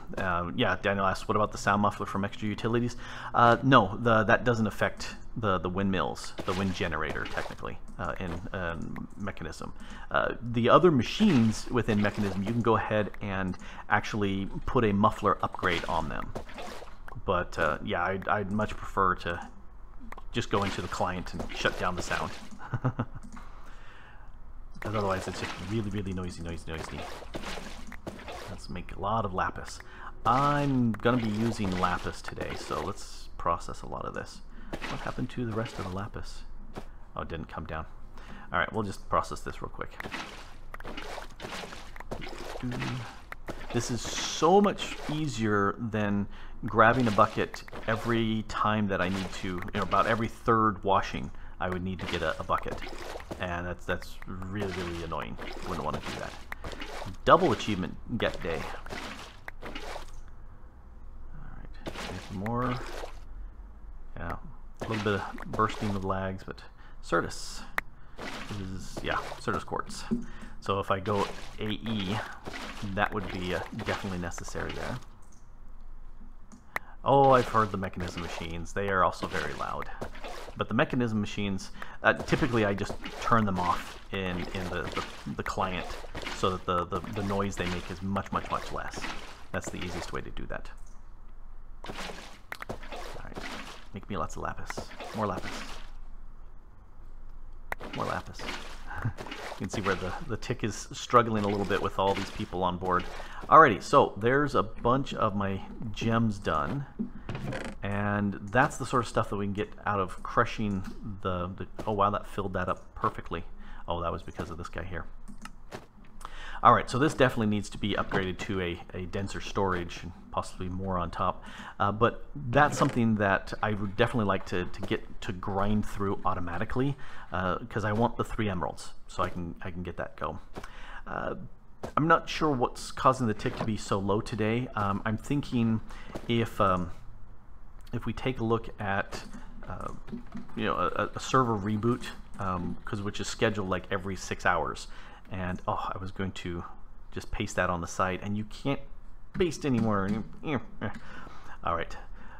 yeah, Daniel asks, what about the sound muffler from Extra Utilities? No, that doesn't affect the windmills, the wind generator technically in Mechanism. The other machines within Mechanism, you can go ahead and actually put a muffler upgrade on them. But yeah, I'd much prefer to just go into the client and shut down the sound. Because otherwise it's just really noisy. Let's make a lot of lapis. I'm going to be using lapis today, so let's process a lot of this. What happened to the rest of the lapis? Oh, it didn't come down. Alright, we'll just process this real quick. This is so much easier than grabbing a bucket every time that I need to, you know, about every third washing I would need to get a bucket. And that's really annoying. Wouldn't want to do that. Double achievement get day. Alright, anything more? Yeah, a little bit of bursting of lags, but Certus is, yeah, Certus Quartz. So if I go AE, that would be definitely necessary there. Oh, I've heard the Mechanism machines. They are also very loud. But the Mechanism machines, typically I just turn them off in the client so that the noise they make is much less. That's the easiest way to do that. Alright, make me lots of lapis. More lapis. more lapis. You can see where the tick is struggling a little bit with all these people on board. Alrighty, so there's a bunch of my gems done. And that's the sort of stuff that we can get out of crushing the oh wow, that filled that up perfectly. Oh, that was because of this guy here. Alright, so this definitely needs to be upgraded to a denser storage, and possibly more on top. But that's something that I would definitely like to get to grind through automatically, because I want the 3 emeralds, so I can get that go. I'm not sure what's causing the tick to be so low today. I'm thinking if we take a look at you know, a server reboot, which is scheduled like every 6 hours. And oh, I was going to just paste that on the side, and you can't paste anymore. All right,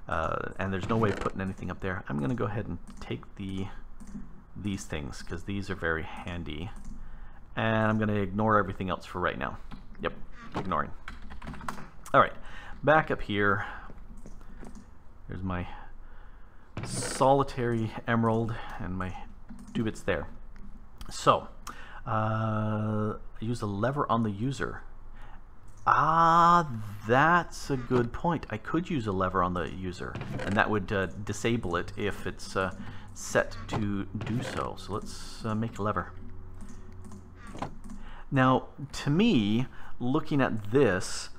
and there's no way of putting anything up there. I'm going to go ahead and take these things, because these are very handy, and I'm going to ignore everything else for right now. Yep, ignoring. All right, back up here. There's my solitary emerald and my 2 bits there. So. Use a lever on the user. Ah, that's a good point. I could use a lever on the user, and that would disable it if it's set to do so. So let's make a lever. Now, to me, looking at this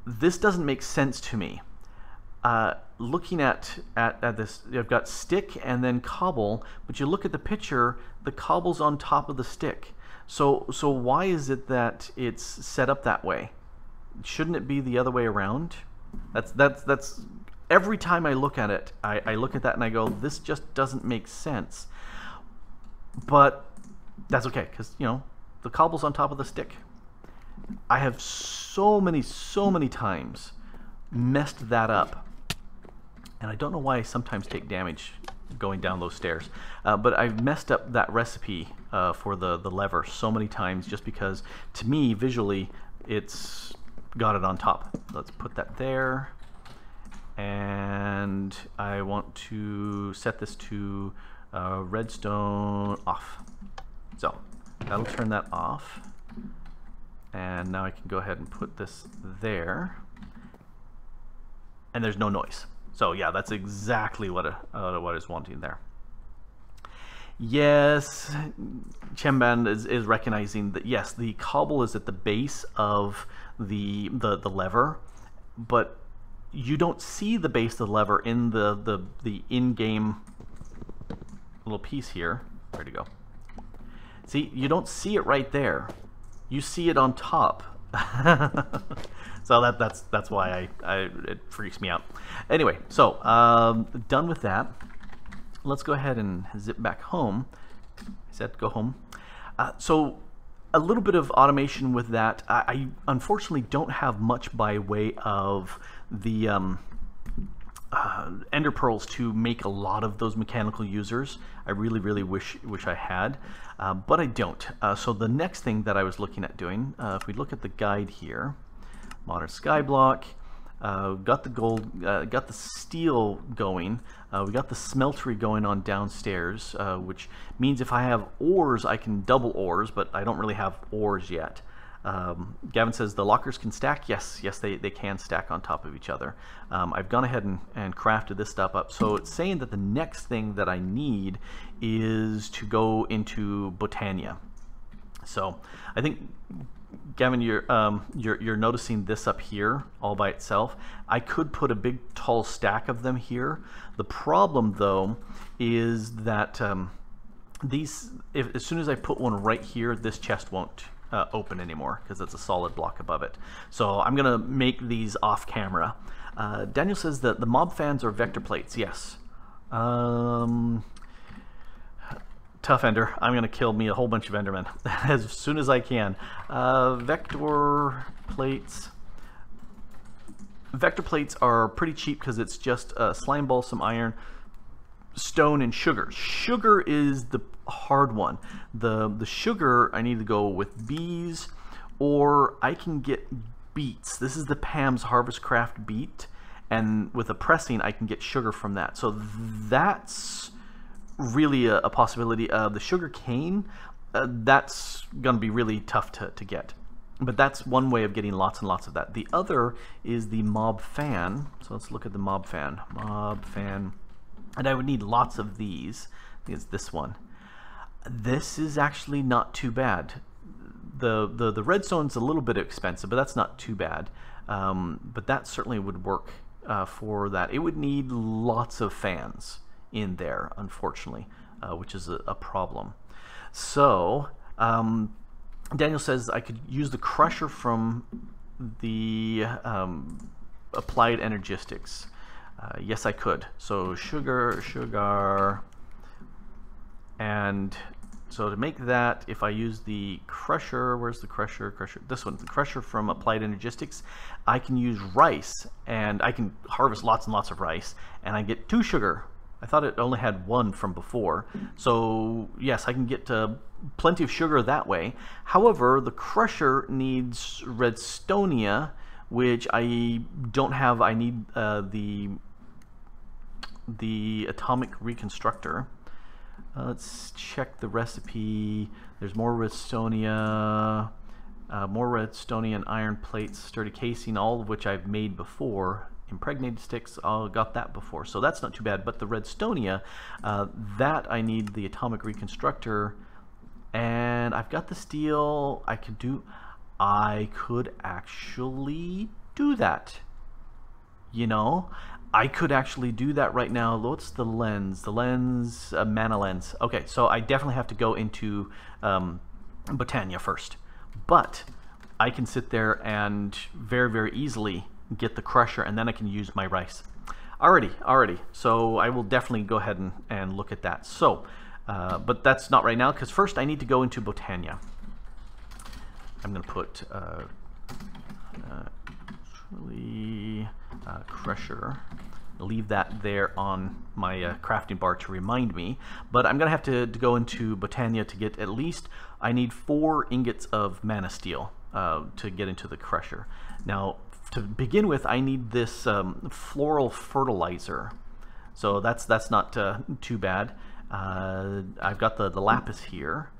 doesn't make sense to me. Looking at this, I've got stick and then cobble, but you look at the picture, the cobble's on top of the stick. So why is it that it's set up that way? Shouldn't it be the other way around? That's every time I look at it, I look at that and I go, this just doesn't make sense. But that's okay, because you know, the cobble's on top of the stick. I have so many times messed that up, and I don't know why I sometimes take damage going down those stairs, but I've messed up that recipe for the lever so many times, just because to me visually it's got it on top. Let's put that there, and I want to set this to redstone off. So that'll turn that off, and now I can go ahead and put this there, and there's no noise. So yeah, that's exactly what I was wanting there. Yes, Chemban is recognizing that yes, the cobble is at the base of the lever, but you don't see the base of the lever in the in-game little piece here. Where'd it go? See, you don't see it right there. You see it on top. So that's why it freaks me out. Anyway, so done with that. Let's go ahead and zip back home. I said go home. So a little bit of automation with that. I unfortunately don't have much by way of the ender pearls to make a lot of those mechanical users. I really wish I had, but I don't. So the next thing that I was looking at doing, if we look at the guide here, Modern Skyblock, got the gold, got the steel going, we got the smeltery going on downstairs, which means if I have ores I can double ores, but I don't really have ores yet. Gavin says the lockers can stack. Yes, they can stack on top of each other. I've gone ahead and crafted this stuff up. So it's saying that the next thing that I need is to go into Botania. So I think, Gavin, you're noticing this up here all by itself. I could put a big tall stack of them here. The problem though is that as soon as I put one right here, this chest won't open anymore because it's a solid block above it. So I'm gonna make these off camera. Daniel says that the mob fans are vector plates. Yes. Tough Ender. I'm gonna kill me a whole bunch of Endermen as soon as I can. Vector plates. Vector plates are pretty cheap because it's just slime ball, some iron, stone, and sugar. Sugar is the hard one. The sugar I need to go with bees, or I can get beets. This is the Pam's Harvest Craft beet, and with a pressing I can get sugar from that. So that's really a possibility. The sugar cane, that's going to be really tough to get. But that's one way of getting lots and lots of that. The other is the mob fan. So let's look at the mob fan. Mob fan. And I would need lots of these. I think it's this one. This is actually not too bad. The redstone's a little bit expensive, but that's not too bad. But that certainly would work for that. It would need lots of fans in there, unfortunately, which is a problem. So Daniel says I could use the crusher from the applied energistics. Yes, I could. So sugar, and so to make that, if I use the crusher, where's the crusher? This one, the crusher from applied energistics, I can use rice, and I can harvest lots and lots of rice, and I get 2 sugar. I thought it only had 1 from before. So yes, I can get plenty of sugar that way. However, the crusher needs redstonia, which I don't have. I need the atomic reconstructor. Let's check the recipe. There's more redstonia, and iron plates, sturdy casing, all of which I've made before. Impregnated sticks, I got that before, so that's not too bad. But the redstonia, that I need the atomic reconstructor, and I've got the steel. I could actually do that. You know, I could actually do that right now. What's the lens? The lens, mana lens. Okay, so I definitely have to go into Botania first, but I can sit there and very, very easily get the crusher, and then I can use my rice. Alrighty. So I will definitely go ahead and look at that. So, but that's not right now, because first I need to go into Botania. I'm going to put crusher. Leave that there on my crafting bar to remind me. But I'm going to have to go into Botania to get at least, I need 4 ingots of mana steel to get into the crusher. Now, to begin with, I need this floral fertilizer. So that's not too bad. I've got the lapis here.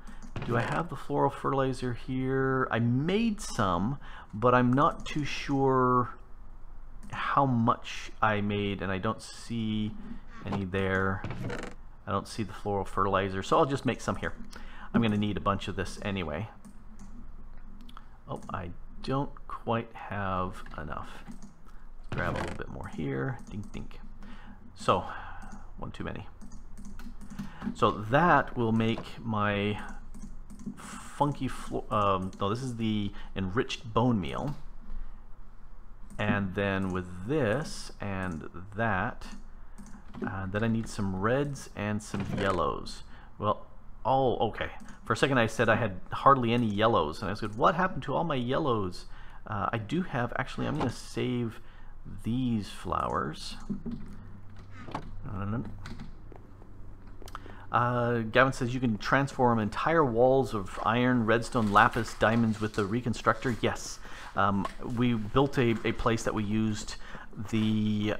Do I have the floral fertilizer here? I made some, but I'm not too sure how much I made, and I don't see any there. I don't see the floral fertilizer, so I'll just make some here. I'm going to need a bunch of this anyway. Oh, I don't quite have enough. Let's grab a little bit more here. Dink, dink. So, one too many. So that will make my funky no, this is the enriched bone meal. And then with this and that, then I need some reds and some yellows. Well, oh, okay. For a second I said I had hardly any yellows, and I said, what happened to all my yellows? I do have, actually, I'm going to save these flowers. Gavin says you can transform entire walls of iron, redstone, lapis, diamonds with the reconstructor. Yes. We built a place that we used the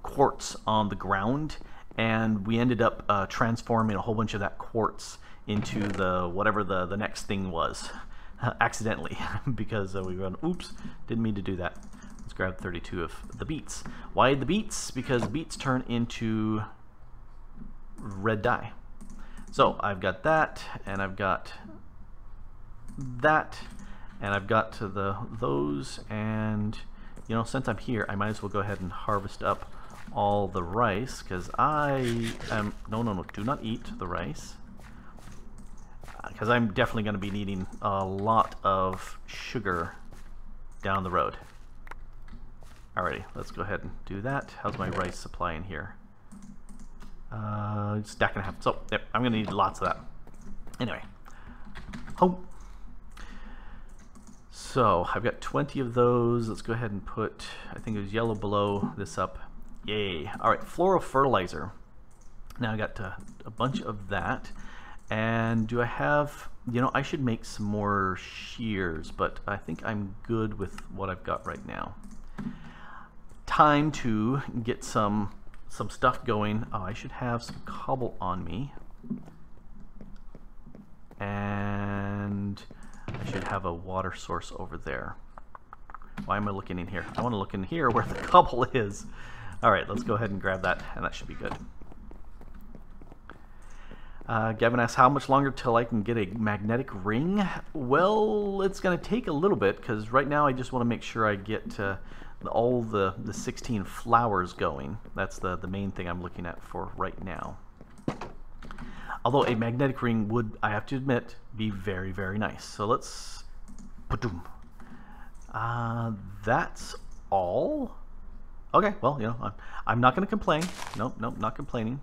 quartz on the ground, and we ended up transforming a whole bunch of that quartz into the whatever the next thing was, accidentally, because we went, oops, didn't mean to do that. Let's grab 32 of the beets. Why the beets? Because beets turn into red dye. So I've got that, and I've got that, and I've got to those, and you know, since I'm here, I might as well go ahead and harvest up all the rice, because I am, no, do not eat the rice, because I'm definitely going to be needing a lot of sugar down the road. Alrighty, let's go ahead and do that. How's my rice supply in here? Stack and a half. So, yep, I'm going to need lots of that. Anyway. Home. So, I've got 20 of those. Let's go ahead and put, I think it was yellow below this up. Yay. Alright, floral fertilizer. Now I got a bunch of that. And do I have, you know, I should make some more shears, but I think I'm good with what I've got right now. Time to get some some stuff going. Oh, I should have some cobble on me. And I should have a water source over there. Why am I looking in here? I want to look in here where the cobble is. Alright, let's go ahead and grab that, and that should be good. Gavin asks, how much longer till I can get a magnetic ring? Well, it's going to take a little bit, because right now I just want to make sure I get all the 16 flowers going. That's the main thing I'm looking at for right now. Although a magnetic ring would, I have to admit, be very, very nice. So let's... that's all? Okay, well, you know, I'm not going to complain. Nope, not complaining.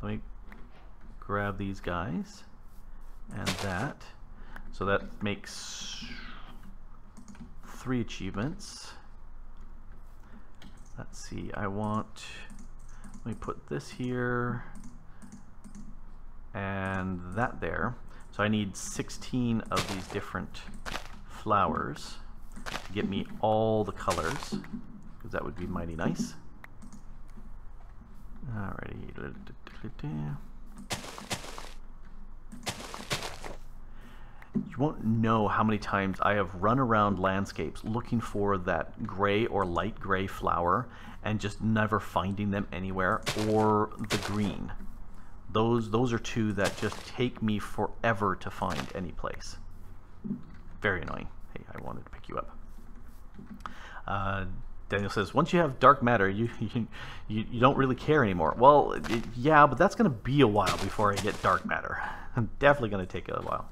Let me grab these guys and that. So that makes 3 achievements. Let's see, let me put this here and that there. So I need 16 of these different flowers to get me all the colors, because that would be mighty nice. Alrighty. You won't know how many times I have run around landscapes looking for that gray or light gray flower and just never finding them anywhere, or the green. Those are 2 that just take me forever to find any place. Very annoying. Hey, I wanted to pick you up. Daniel says, once you have dark matter, you don't really care anymore. Well, yeah, but that's going to be a while before I get dark matter. I'm definitely going to take a while.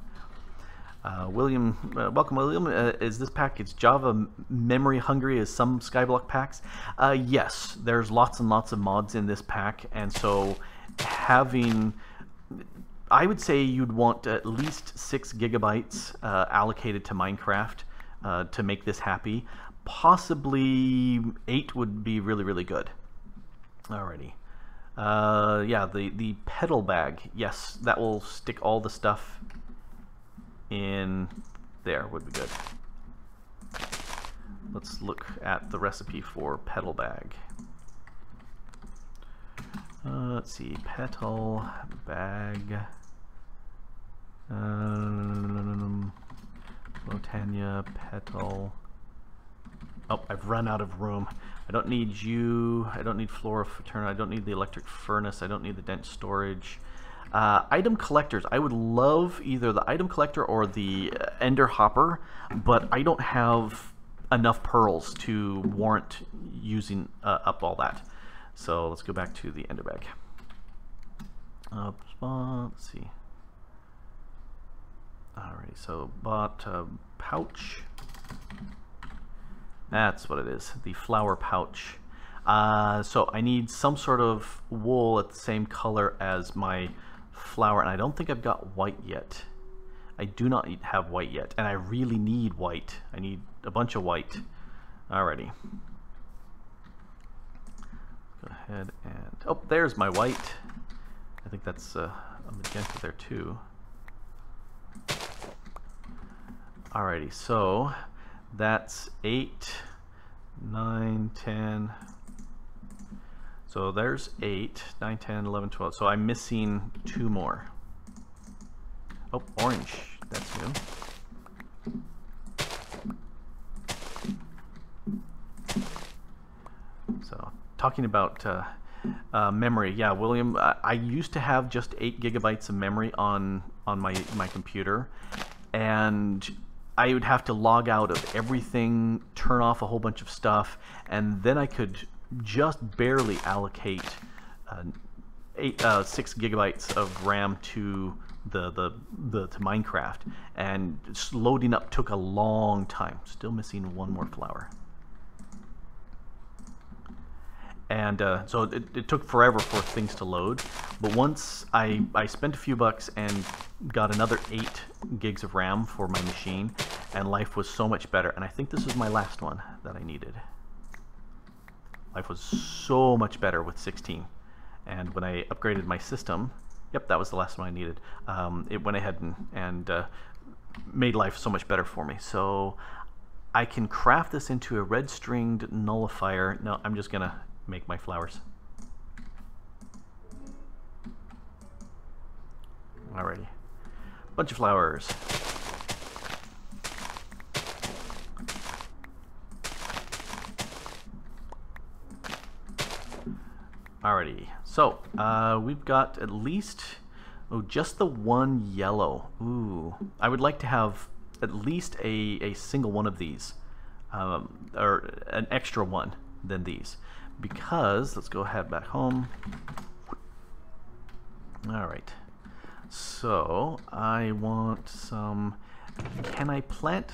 William, welcome, William. Is this package Java memory hungry as some Skyblock packs? Yes, there's lots and lots of mods in this pack, and so having, I would say you'd want at least 6 gigabytes allocated to Minecraft to make this happy. Possibly 8 would be really, really good. Alrighty. Yeah, the pedal bag. Yes, that will stick all the stuff in there. Would be good. Let's look at the recipe for pedal bag. Let's see, petal bag. Botania, petal. Oh, I've run out of room. I don't need you. I don't need flora fertuna. I don't need the electric furnace. I don't need the dense storage. Item collectors. I would love either the item collector or the ender hopper, but I don't have enough pearls to warrant using up all that. So let's go back to the ender bag. Let's see. Alrighty, so bought a pouch. That's what it is, the flower pouch. So I need some sort of wool at the same color as my flower, and I don't think I've got white yet. I do not have white yet, and I really need white. I need a bunch of white. Alrighty. Go ahead and, oh, there's my white. I think that's a magenta there too. Alrighty, so that's 8, 9, 10. So there's 8, 9, 10, 11, 12. So I'm missing 2 more. Oh, orange. That's new. So talking about memory, yeah, William, I used to have just 8 gigabytes of memory on my computer, and I would have to log out of everything, turn off a whole bunch of stuff, and then I could just barely allocate 6 gigabytes of RAM to to Minecraft, and just loading up took a long time. Still missing 1 more flower. And so it took forever for things to load, but once I spent a few bucks and got another 8 gigs of RAM for my machine, and life was so much better. And I think this is my last one that I needed. Life was so much better with 16. And when I upgraded my system, yep, that was the last one I needed. It went ahead and made life so much better for me. So I can craft this into a red stringed nullifier. No, I'm just gonna make my flowers. Alrighty. Bunch of flowers. Alrighty. So, we've got at least... Oh, just the one yellow. Ooh. I would like to have at least a single one of these. Or an extra one than these. Because, let's go ahead back home. Alright. So, I want some... Can I plant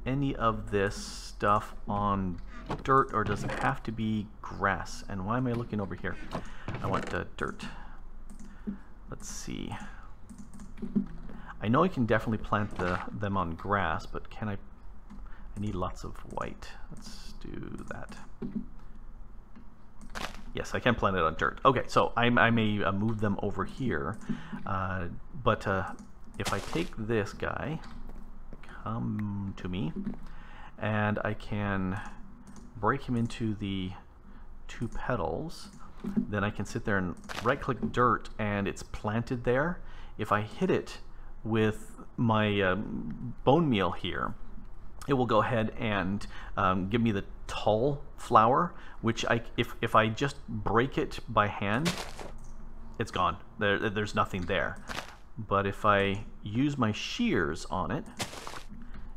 any of this stuff on dirt, or does it have to be grass? And why am I looking over here? I want dirt. Let's see. I know I can definitely plant them on grass, but can I need lots of white. Let's do that. Yes, I can plant it on dirt. Okay, so I may move them over here, but if I take this guy, come to me, and I can break him into the 2 petals, then I can sit there and right-click dirt, and it's planted there. If I hit it with my bone meal here, it will go ahead and give me the tall flower, which if I just break it by hand, it's gone. There's nothing there. But if I use my shears on it,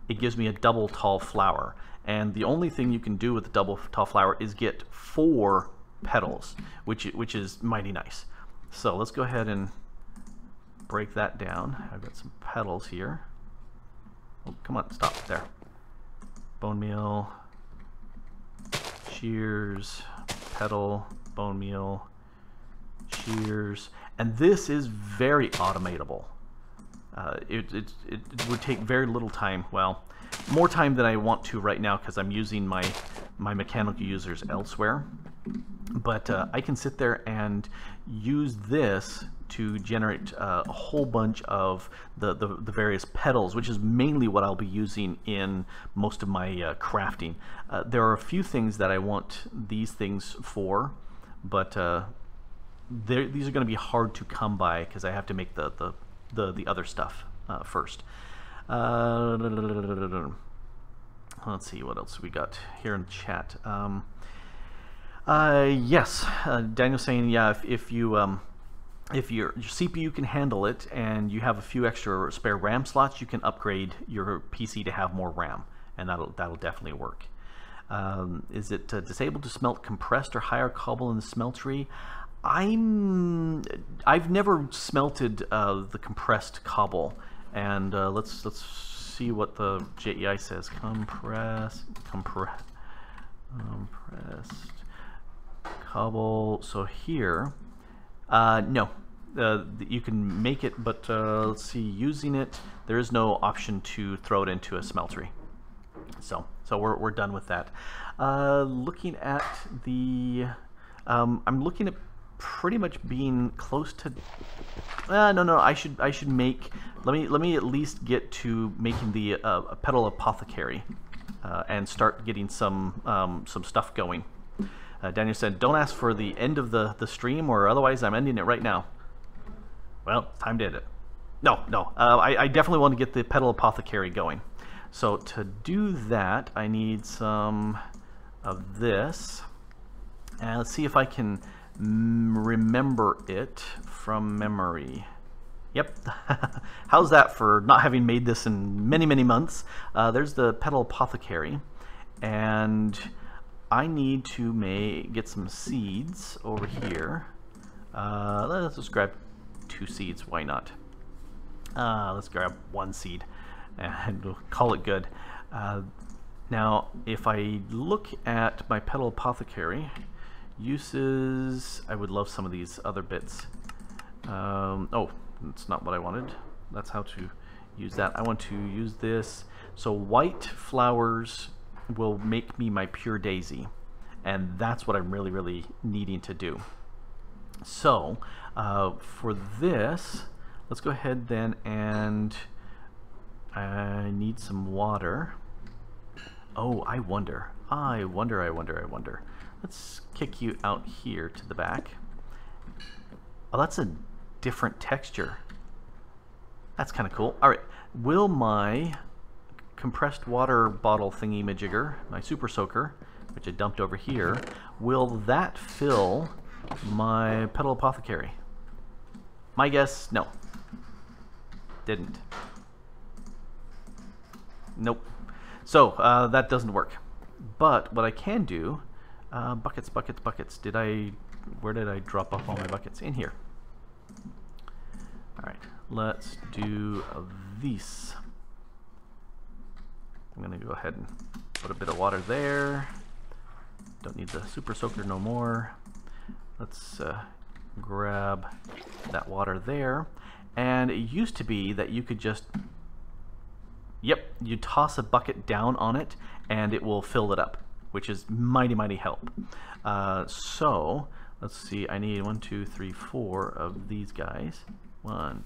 it gives me a double tall flower. And the only thing you can do with the double tall flower is get 4 petals, which is mighty nice. So let's go ahead and break that down. I've got some petals here. Oh, come on, stop there. Bone meal, shears, petal, bone meal, shears, and this is very automatable. It would take very little time. Well, more time than I want to right now because I'm using my mechanical users elsewhere. But I can sit there and use this to generate a whole bunch of the various petals, which is mainly what I'll be using in most of my crafting. There are a few things that I want these things for, but these are going to be hard to come by because I have to make the other stuff first. Let's see what else we got here in the chat. Yes, Daniel's saying, yeah, if your CPU can handle it and you have a few extra spare RAM slots, you can upgrade your PC to have more RAM, and that'll definitely work. Is it disabled to smelt compressed or higher cobble in the smeltery? I've never smelted the compressed cobble, and let's see what the JEI says. Compressed cobble. So here, no, you can make it, but let's see. Using it, there is no option to throw it into a smeltery. So we're done with that. Looking at the, I'm looking at pretty much being close to. No. I should make. Let me at least get to making the a petal apothecary, and start getting some stuff going. Daniel said, "Don't ask for the end of the stream, or otherwise I'm ending it right now." Well, time to end it. No. I definitely want to get the petal apothecary going. So to do that, I need some of this, and let's see if I can remember it from memory. Yep. How's that for not having made this in many months? There's the petal apothecary, and I need to get some seeds over here. Let's just grab 2 seeds. Why not? Let's grab 1 seed and we'll call it good. Now, if I look at my petal apothecary uses, I would love some of these other bits. Oh, that's not what I wanted. That's how to use that. I want to use this. So white flowers will make me my pure daisy, and that's what I'm really needing to do. So for this, let's go ahead then, and I need some water. Oh, I wonder. Let's kick you out here to the back. Oh, that's a different texture. That's kind of cool. All right, will my compressed water bottle thingy majigger, my super soaker, which I dumped over here, will that fill my petal apothecary? My guess, no. Didn't. Nope. So that doesn't work. But what I can do, buckets, buckets, buckets. Where did I drop off all my buckets? In here. All right, let's do this. I'm gonna go ahead and put a bit of water there. Don't need the super soaker no more. Let's grab that water there. And it used to be that you could just, yep, you toss a bucket down on it and it will fill it up, which is mighty help. So let's see, I need 1, 2, 3, 4 of these guys. 1,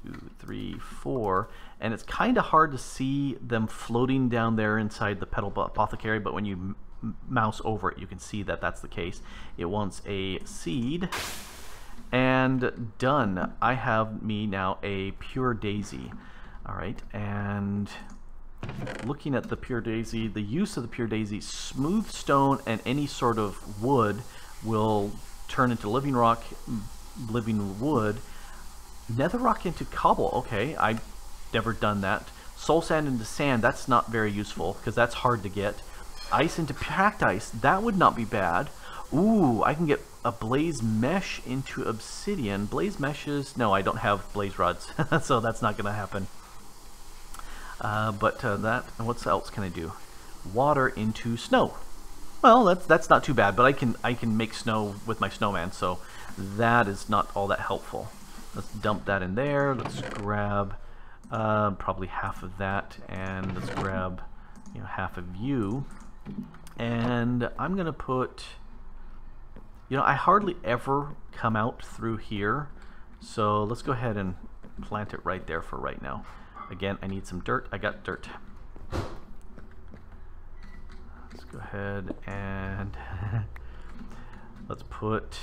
2, 3, 4, and it's kind of hard to see them floating down there inside the petal apothecary, but when you mouse over it you can see that that's the case. It wants a seed, and done. I have me now a pure daisy. All right, and looking at the pure daisy, the use of the pure daisy, smooth stone and any sort of wood will turn into living rock, living wood. Nether rock into cobble, okay, I've never done that. Soul sand into sand, that's not very useful because that's hard to get. Ice into packed ice, that would not be bad. Ooh, I can get a blaze mesh into obsidian. Blaze meshes, no, I don't have blaze rods, so that's not going to happen. That, what else can I do? Water into snow. Well, that's not too bad, but I can make snow with my snowman, so that is not all that helpful. Let's dump that in there. Let's grab probably half of that, and let's grab half of you. And I'm gonna put, I hardly ever come out through here, so let's go ahead and plant it right there for right now. Again, I need some dirt. I got dirt. Let's go ahead and let's put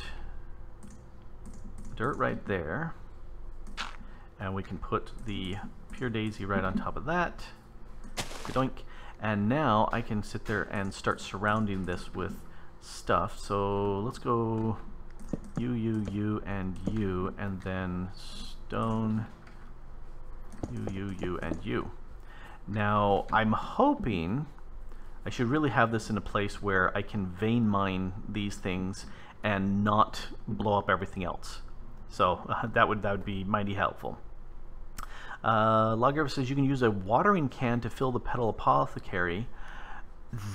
dirt right there, and we can put the pure daisy right on top of that. Doink. And now I can sit there and start surrounding this with stuff. So let's go you, and then stone, you, and you. Now I'm hoping I should really have this in a place where I can vein mine these things and not blow up everything else. So that would be mighty helpful. Logger says you can use a watering can to fill the petal apothecary.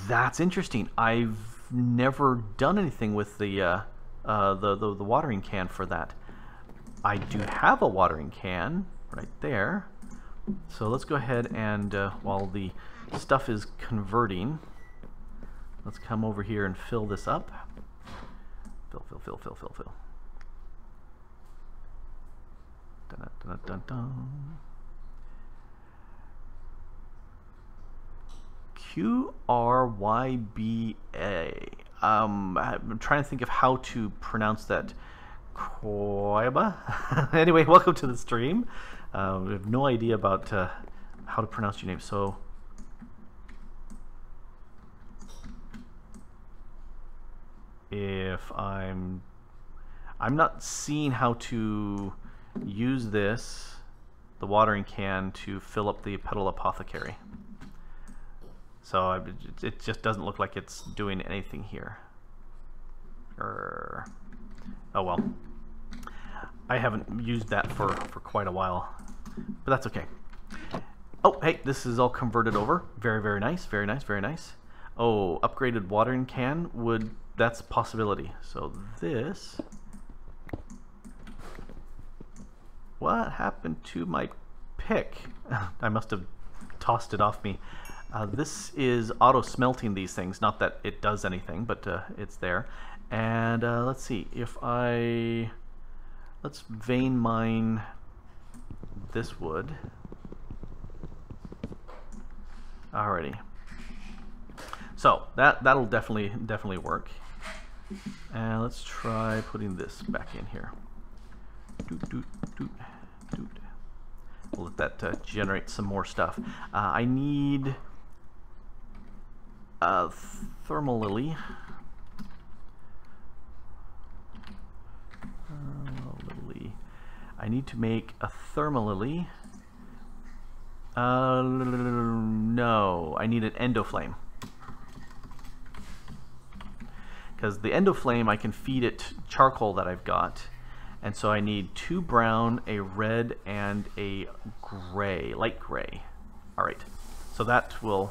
That's interesting. I've never done anything with the watering can for that. I do have a watering can right there. So let's go ahead and while the stuff is converting, let's come over here and fill this up. Fill. Dun, dun, dun, dun. QRYBA. I'm trying to think of how to pronounce that. Koyaba? Anyway, welcome to the stream. We have no idea about how to pronounce your name. So, if I'm not seeing how to use this, the watering can, to fill up the petal apothecary. So it just doesn't look like it's doing anything here. Oh well. I haven't used that for quite a while, but that's okay. Oh, hey, this is all converted over. Very nice, very nice. Oh, upgraded watering can that's a possibility. So this, what happened to my pick? I must have tossed it off me. This is auto smelting these things. Not that it does anything, but it's there. And let's see, let's vein mine this wood. Alrighty. So that'll definitely work. And let's try putting this back in here. We'll let that generate some more stuff. I need a thermal lily. I need to make a thermal lily. No, I need an endoflame. Because the endoflame, I can feed it charcoal that I've got. And so I need 2 brown, a red, and a gray, light gray. All right, so that'll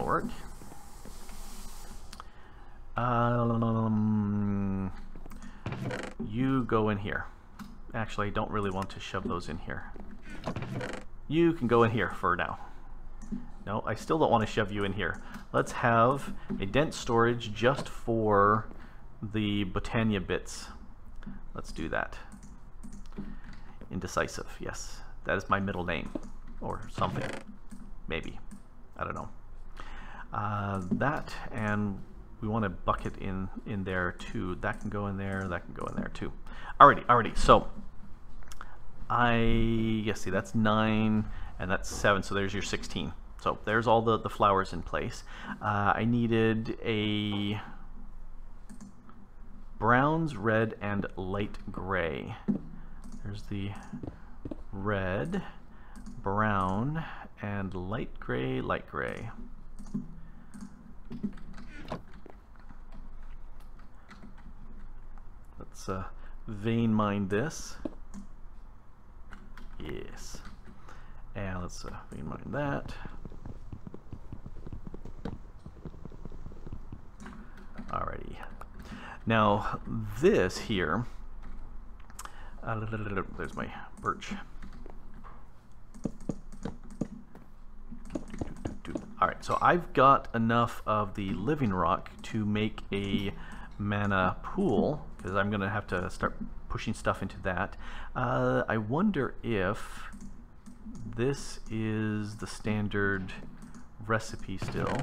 work. You go in here. Actually, I don't really want to shove those in here. You can go in here for now. No, I still don't want to shove you in here. Let's have a dense storage just for the Botania bits. Let's do that. Indecisive, yes. That is my middle name. Or something. Maybe. I don't know. That, and we want a bucket in there too. That can go in there, that can go in there too. Alrighty, so see, that's 9 and that's 7, so there's your 16. So there's all the flowers in place. I needed a browns, red, and light gray. There's the red, brown, and light gray, light gray. Let's vein mine this. Yes. And let's vein mine that. Alrighty. Now this here, there's my birch. Alright, so I've got enough of the living rock to make a mana pool, because I'm going to have to start pushing stuff into that. I wonder if this is the standard recipe still.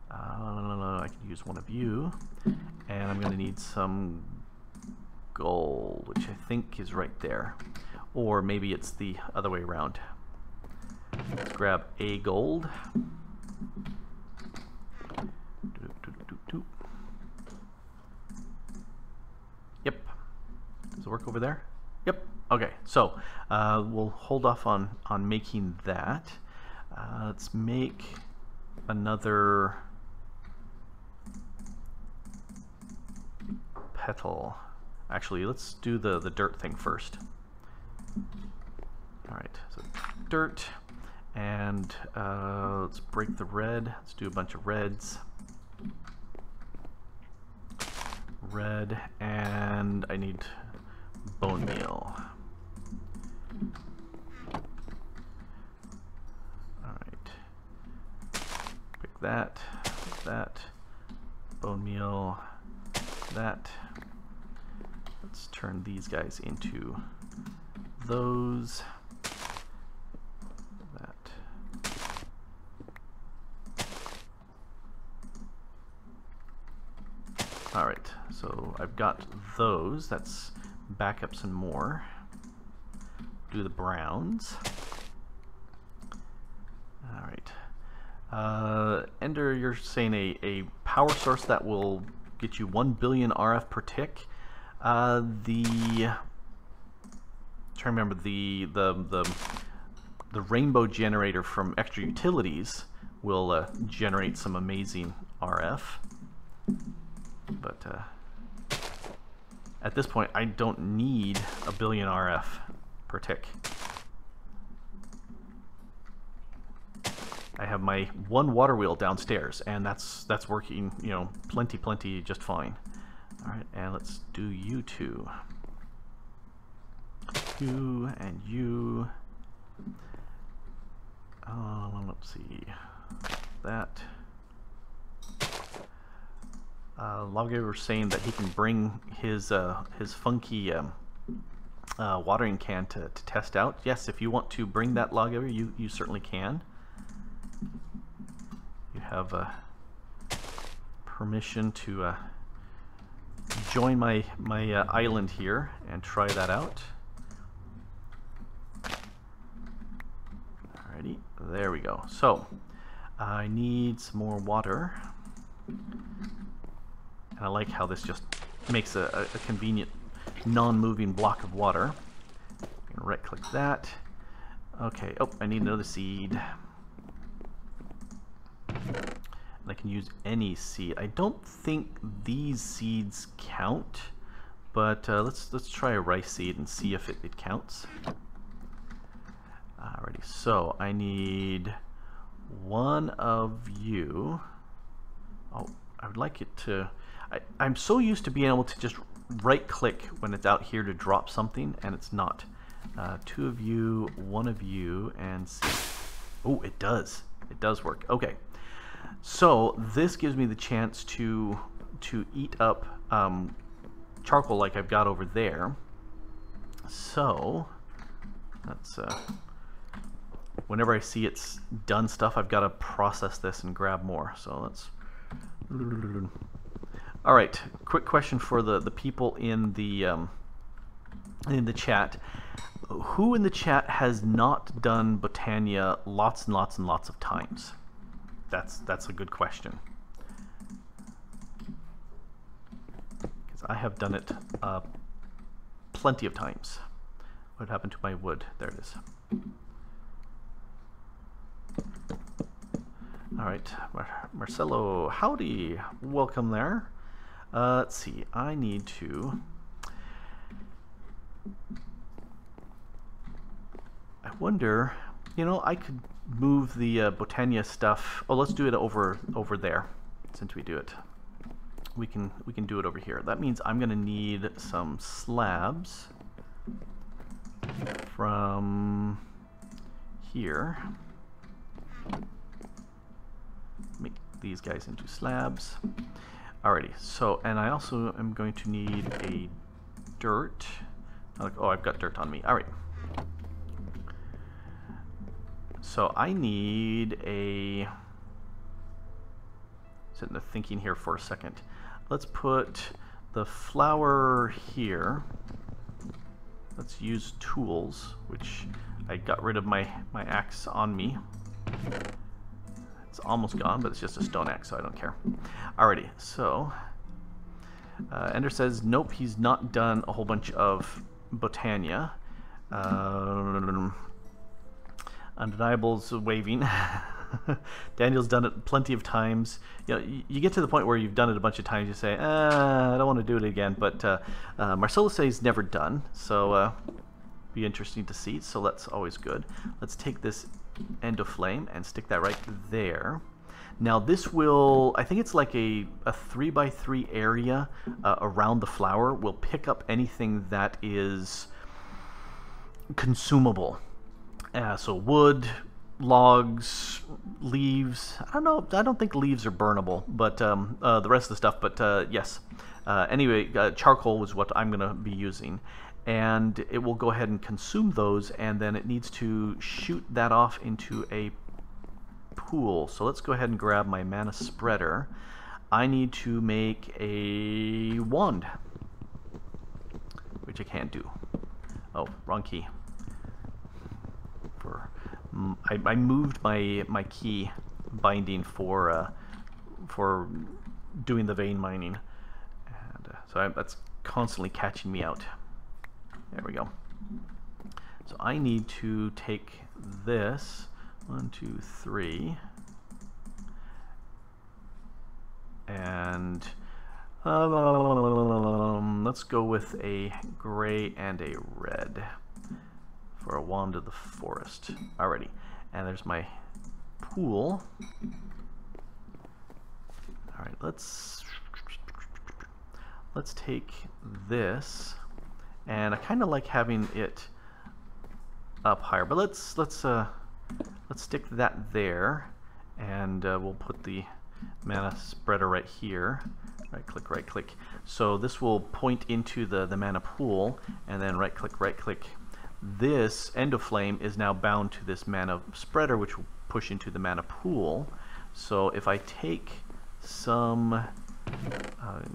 I can use one of you, and I'm going to need some gold, which I think is right there, or maybe it's the other way around. Let's grab a gold. Yep. Does it work over there? Yep. Okay, so we'll hold off on making that. Let's make another petal. Actually, let's do the dirt thing first. Alright, so dirt, and let's break the red. Let's do a bunch of reds. Red, and I need bone meal. Alright. Pick that, bone meal, that. Let's turn these guys into those. That. Alright, so I've got those. Let's back up some more. Do the browns. Alright. Ender, you're saying a power source that will get you 1 billion RF per tick. Trying to remember the rainbow generator from Extra Utilities will generate some amazing RF. But at this point, I don't need 1 billion RF per tick. I have my one water wheel downstairs, and that's working, you know, plenty, just fine. All right, and let's do you two. You and you. Let's see. That. Lawgiver was saying that he can bring his funky watering can to test out. Yes, if you want to bring that, Lawgiver, you certainly can. You have permission to join my island here and try that out. There we go. So I need some more water. And I like how this just makes a convenient non-moving block of water. Right-click that. Okay, oh, I need another seed. And I can use any seed. I don't think these seeds count, but let's try a rice seed and see if it counts. Alrighty, so I need one of you. Oh, I would like it to... I'm so used to being able to just right-click when it's out here to drop something, and it's not. Two of you, one of you, and see. Oh, it does. It does work. Okay. So this gives me the chance to eat up charcoal like I've got over there. So that's whenever I see it's done stuff, I've got to process this and grab more. So let's. All right. Quick question for the people in the chat. Who in the chat has not done Botania lots and lots and lots of times? That's a good question. Because I have done it plenty of times. What happened to my wood? There it is. All right, Marcelo, howdy, welcome there. Let's see, I need to... I wonder, you know, I could move the Botania stuff. Oh, let's do it over there. Since we do it, we can do it over here. That means I'm going to need some slabs from here. Make these guys into slabs. Alrighty. So, and I also am going to need a dirt. Oh, I've got dirt on me. All right. So I need a... Sitting there thinking here for a second. Let's put the flour here. Let's use tools, which I got rid of my axe on me. It's almost gone, but it's just a stone axe, so I don't care. Alrighty, so... Ender says, nope, he's not done a whole bunch of Botania. Undeniable's waving. Daniel's done it plenty of times. You know, you get to the point where you've done it a bunch of times, you say, I don't want to do it again. But Marcelo says he's never done, so be interesting to see. So that's always good. Let's take this end of flame and stick that right there. Now this will, I think it's like a 3x3 area around the flower. Will pick up anything that is consumable. So wood, logs, leaves. I don't know. I don't think leaves are burnable, but the rest of the stuff. But yes. Anyway, charcoal was what I'm going to be using, and it will go ahead and consume those, and then it needs to shoot that off into a pool. So let's go ahead and grab my mana spreader. I need to make a wand, which I can't do. Oh, wrong key. I moved my key binding for doing the vein mining, and so that's constantly catching me out. There we go. So I need to take this 1, 2, 3, and let's go with a gray and a red for a wand of the forest. Alrighty, and there's my pool. Alright, let's take this, and I kind of like having it up higher, but let's stick that there, and we'll put the mana spreader right here. Right click. So this will point into the mana pool, and then right click. This end of flame is now bound to this mana spreader, which will push into the mana pool. So if I take some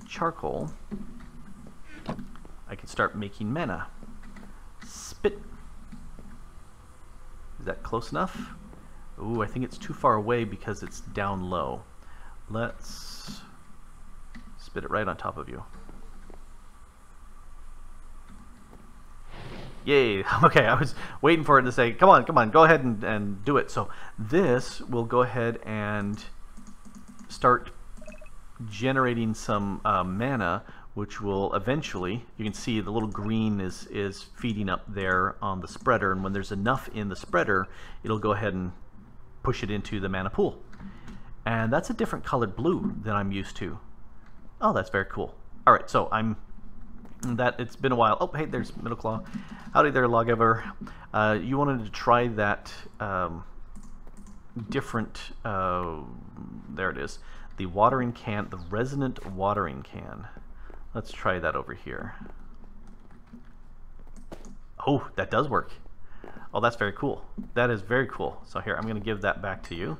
charcoal, I can start making mana. Spit. Is that close enough? Ooh, I think it's too far away because it's down low. Let's spit it right on top of you. Yay! Okay, I was waiting for it to say, come on, go ahead and do it. So this will go ahead and start generating some mana, which will eventually, you can see the little green is feeding up there on the spreader, and when there's enough in the spreader, it'll go ahead and push it into the mana pool. And that's a different colored blue than I'm used to. Oh, that's very cool. All right, so it's been a while. Oh, hey, there's Middle Claw. Howdy there, Logever. You wanted to try that different, there it is, the watering can, the resonant watering can. Let's try that over here. Oh, that does work. Oh, that's very cool. That is very cool. So here, I'm going to give that back to you.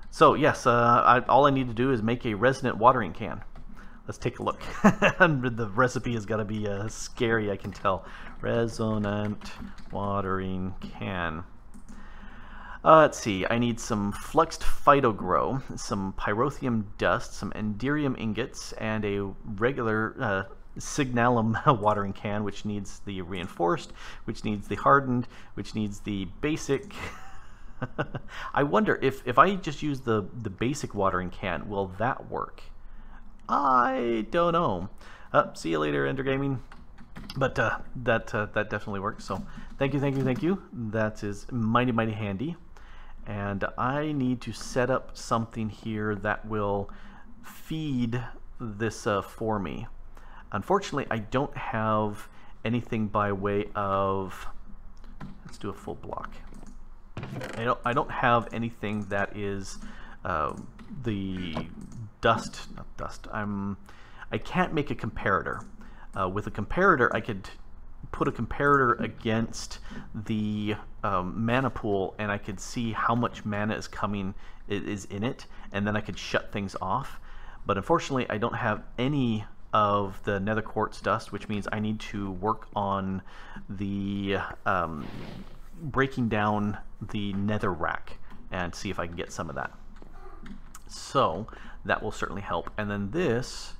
So yes, all I need to do is make a resonant watering can. Let's take a look. The recipe has got to be scary, I can tell. Resonant watering can. Let's see, I need some fluxed phytogrow, some pyrotheum dust, some enderium ingots, and a regular signalum watering can, which needs the reinforced, which needs the hardened, which needs the basic. I wonder if I just use the basic watering can, will that work? I don't know. See you later, Ender Gaming. But that definitely works. So thank you. That is mighty handy. And I need to set up something here that will feed this for me. Unfortunately, I don't have anything by way of. Let's do a full block. I don't have anything that is the dust. Not dust. I can't make a comparator. With a comparator, I could put a comparator against the mana pool, and I could see how much mana is in it, and then I could shut things off. But unfortunately, I don't have any of the nether quartz dust, which means I need to work on the breaking down the nether rack and see if I can get some of that. So that will certainly help. And then this,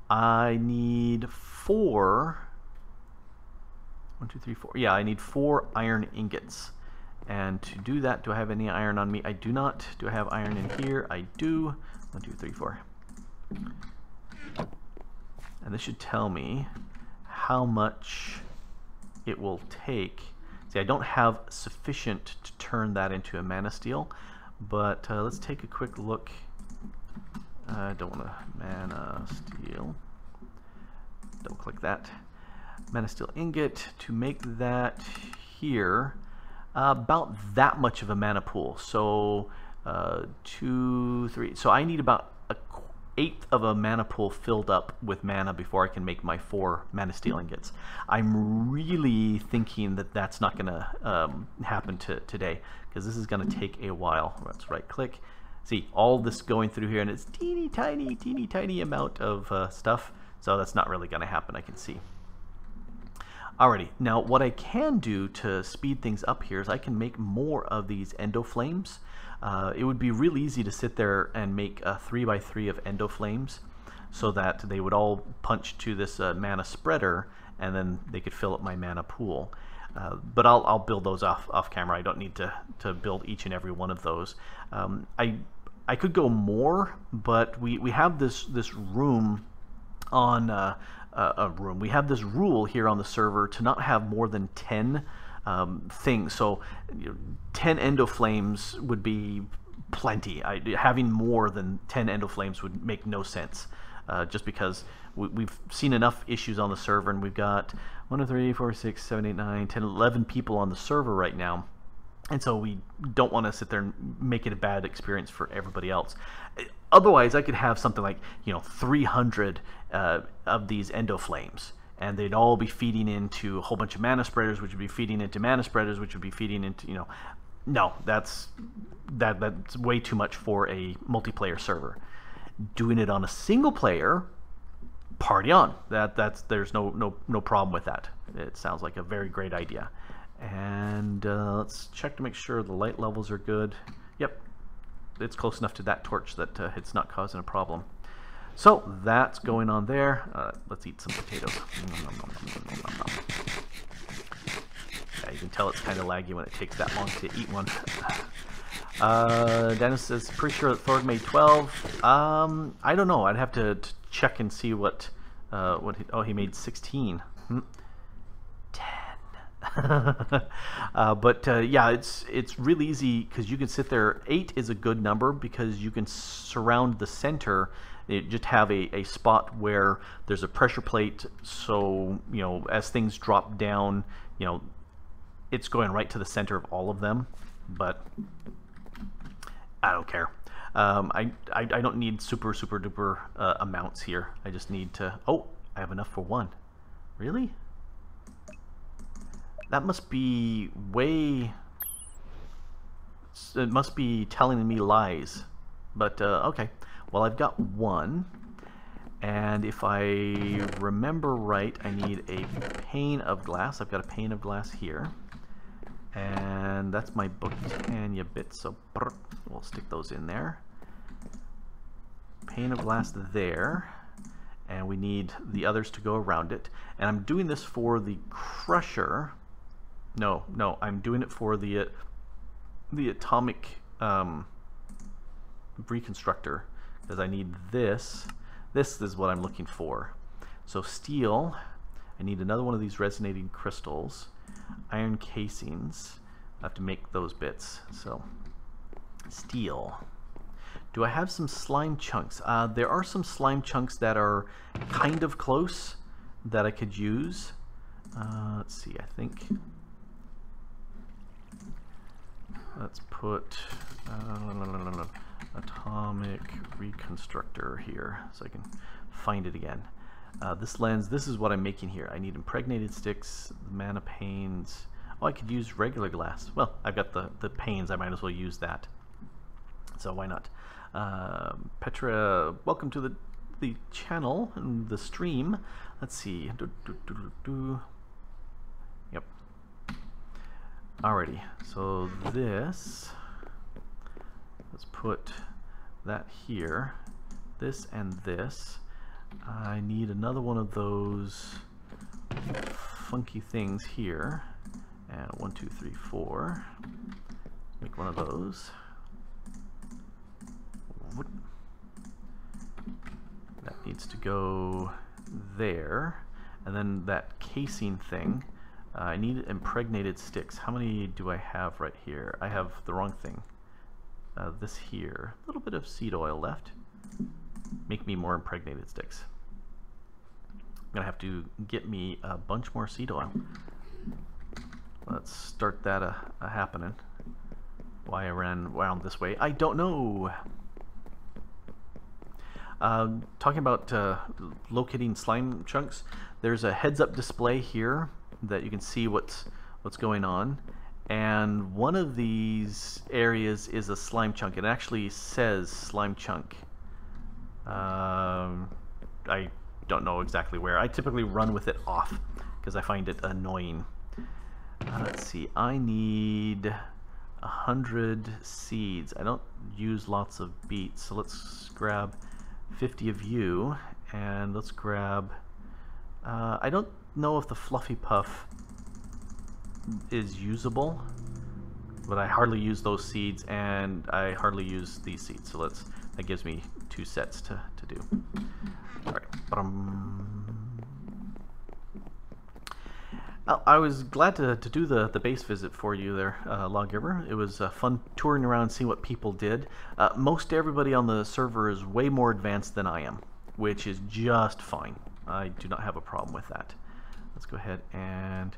I need 4. 1, 2, 3, 4. Yeah, I need 4 iron ingots. And to do that, do I have any iron on me? I do not. Do I have iron in here? I do. 1, 2, 3, 4. And this should tell me how much it will take. See, I don't have sufficient to turn that into a mana steel, but let's take a quick look. I don't want to mana steel. Double click that. Mana steel ingot to make that here. About that much of a mana pool. So 2, 3. So I need about a 1/8 of a mana pool filled up with mana before I can make my 4 mana steel ingots. I'm really thinking that that's not going to happen today, because this is going to take a while. Let's right click. See, all this going through here, and it's teeny tiny amount of stuff. So that's not really going to happen, I can see. Alrighty, now what I can do to speed things up here is I can make more of these endo flames. It would be real easy to sit there and make a 3x3 of endo flames so that they would all punch to this mana spreader, and then they could fill up my mana pool. But I'll build those off camera. I don't need to build each and every one of those. I could go more, but we have this room on we have this rule here on the server to not have more than 10 things. So 10 endo flames would be plenty. Having more than 10 endo flames would make no sense, just because we've seen enough issues on the server, and we've got 1, 2, 3, 4, 6, 7, 8, 9, 10, 11 people on the server right now. And so we don't want to sit there and make it a bad experience for everybody else. Otherwise, I could have something like 300 of these endo flames, and they'd all be feeding into a whole bunch of mana spreaders, which would be feeding into mana spreaders, which would be feeding into no, that's way too much for a multiplayer server. Doing it on a single player, party on. There's no problem with that. It sounds like a very great idea. And let's check to make sure the light levels are good. Yep, it's close enough to that torch that it's not causing a problem. So that's going on there. Let's eat some potatoes. Yeah, you can tell it's kind of laggy when it takes that long to eat one. Dennis says, pretty sure that Thor made 12. I don't know. I'd have to check and see what he made 16. 10. Yeah, it's really easy because you can sit there. 8 is a good number because you can surround the center. You just have a spot where there's a pressure plate, so you know, as things drop down, you know, it's going right to the center of all of them. But I don't care. I don't need super duper amounts here. I just need to. Oh, I have enough for 1. Really? That must be way. It must be telling me lies. But okay. Well, I've got 1, and if I remember right, I need a pane of glass. I've got a pane of glass here, and that's my Botania bit, so we'll stick those in there. Pane of glass there, and we need the others to go around it. And I'm doing this for the crusher. No, I'm doing it for the atomic reconstructor. Because I need this. This is what I'm looking for. So steel, I need another one of these resonating crystals. Iron casings, I have to make those bits. So steel. Do I have some slime chunks? There are some slime chunks that are kind of close that I could use. Let's see, I think. Let's put atomic reconstructor here so I can find it again. This lens, this is what I'm making here. I need impregnated sticks, mana panes. Oh, I could use regular glass. Well, I've got the panes, I might as well use that. So why not? Petra, welcome to the channel and the stream. Let's see. Yep. Alrighty, so this, let's put that here, this and this. I need another one of those funky things here, and 1, 2, 3, 4. Make one of those. That needs to go there, and then that casing thing. I need impregnated sticks. How many do I have right here? I have the wrong thing. This here. A little bit of seed oil left. Make me more impregnated sticks. I'm gonna have to get me a bunch more seed oil. Let's start that happening. Why I ran around this way, I don't know. Talking about locating slime chunks, there's a heads-up display here that you can see what's going on, and one of these areas is a slime chunk. It actually says slime chunk. I don't know exactly where. I typically run with it off because I find it annoying. Let's see, I need 100 seeds. I don't use lots of beets, so let's grab 50 of you, and let's grab I don't know if the fluffy puff is usable, but I hardly use those seeds, and I hardly use these seeds, so that gives me 2 sets to do. Alright. I was glad to do the base visit for you there, Lawgiver. It was fun touring around and seeing what people did. Most everybody on the server is way more advanced than I am, which is just fine. I do not have a problem with that. Let's go ahead and...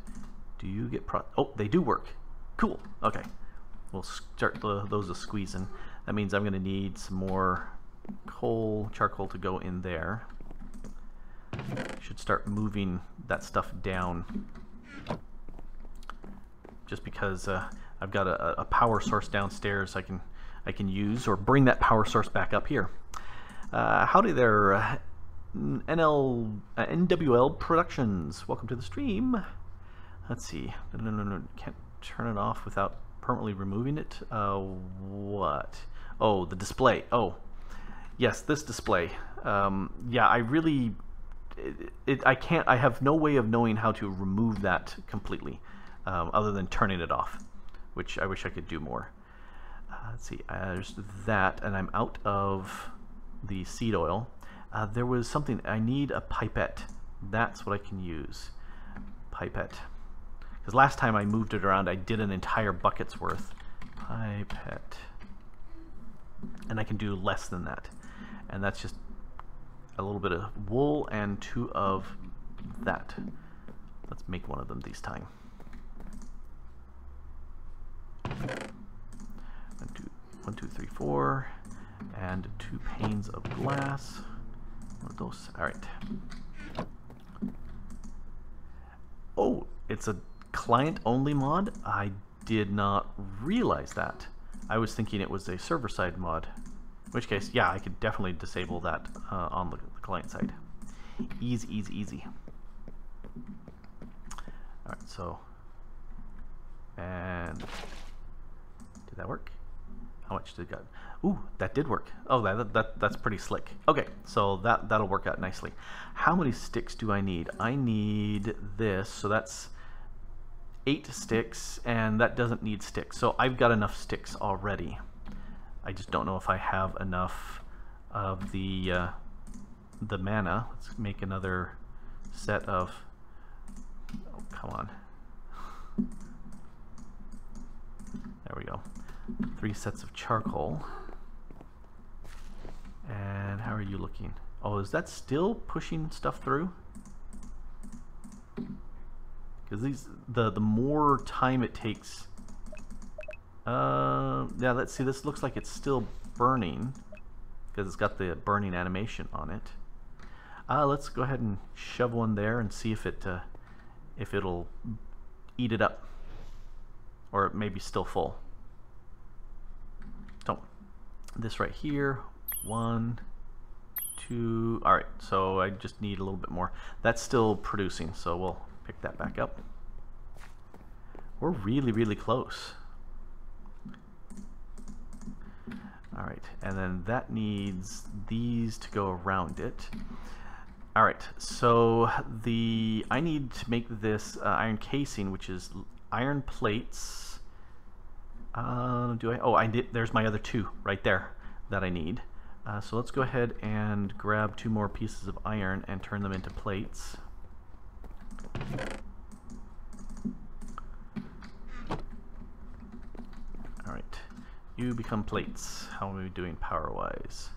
Do you get oh, they do work. Cool. Okay. We'll start those squeezing. That means I'm going to need some more charcoal to go in there. Should start moving that stuff down. Just because I've got a power source downstairs I can use, or bring that power source back up here. Howdy there, NWL Productions. Welcome to the stream. Let's see. No. Can't turn it off without permanently removing it. What? Oh, the display. Oh, yes, this display. Yeah, I really... I can't... I have no way of knowing how to remove that completely, other than turning it off, which I wish I could do more. Let's see. There's that, and I'm out of the seed oil. There was something... I need a pipette. That's what I can use. Pipette. Because last time I moved it around, I did an entire bucket's worth. Pipette. And I can do less than that. And that's just a little bit of wool and 2 of that. Let's make one of them this time. 1, 2, 3, 4. And 2 panes of glass. One of those. Alright. Oh, it's a client-only mod? I did not realize that. I was thinking it was a server-side mod. In which case, yeah, I could definitely disable that on the client side. Easy, easy, easy. Alright, so... And... Did that work? How much did it got? Ooh, that did work. Oh, that's pretty slick. Okay, so that'll work out nicely. How many sticks do I need? I need this, so that's 8 sticks, and that doesn't need sticks. So I've got enough sticks already. I just don't know if I have enough of the mana. Let's make another set of... Oh, come on. There we go. 3 sets of charcoal. And how are you looking? Oh, is that still pushing stuff through? Because the more time it takes. Yeah, let's see. This looks like it's still burning because it's got the burning animation on it. Let's go ahead and shove one there and see if it'll eat it up, or it may be still full. So this right here, 1, 2. All right, so I just need a little bit more. That's still producing, so we'll pick that back up. We're really, really close. All right, and then that needs these to go around it. All right, so I need to make this iron casing, which is iron plates. Do I? Oh, I did. There's my other 2 right there that I need. So let's go ahead and grab 2 more pieces of iron and turn them into plates. All right, you become plates. How are we doing power-wise?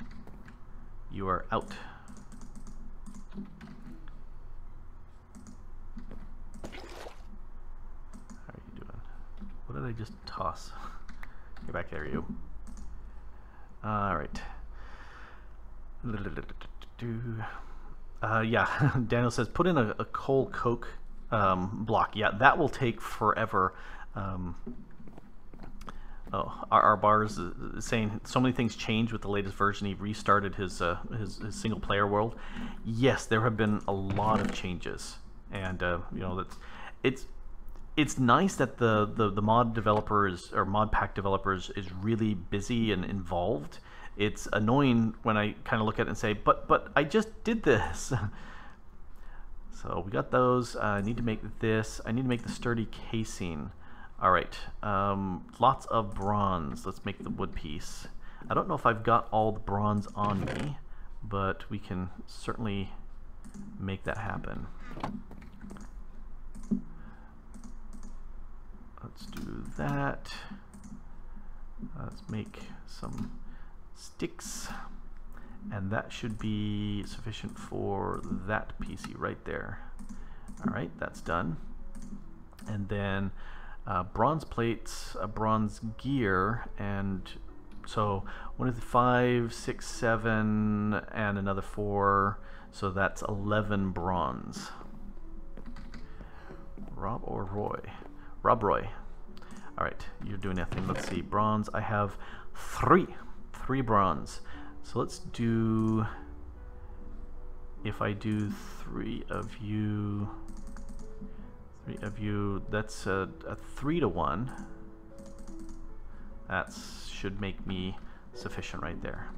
You are out. How are you doing? What did I just toss? Get back there, you. All right. Yeah, Daniel says put in a coal coke block. Yeah, that will take forever. Oh, our bars is saying so many things changed with the latest version. He restarted his single player world. Yes, there have been a lot of changes, and you know, it's nice that the mod developers or Modpack developers is really busy and involved. It's annoying when I kind of look at it and say, but I just did this. So we got those. I need to make this. I need to make the sturdy casing. All right, lots of bronze. Let's make the wood piece. I don't know if I've got all the bronze on me, but we can certainly make that happen. Let's do that. Let's make some sticks, and that should be sufficient for that PC right there. All right, that's done. And then bronze plates, a bronze gear, and so 1, 2, 5, 6, 7, and another 4, so that's 11 bronze. Rob or Roy? Rob Roy. All right, you're doing nothing. Let's see, bronze. I have 3 bronze. So let's do, if I do 3 of you, of you. That's a 3-to-1. That should make me sufficient right there.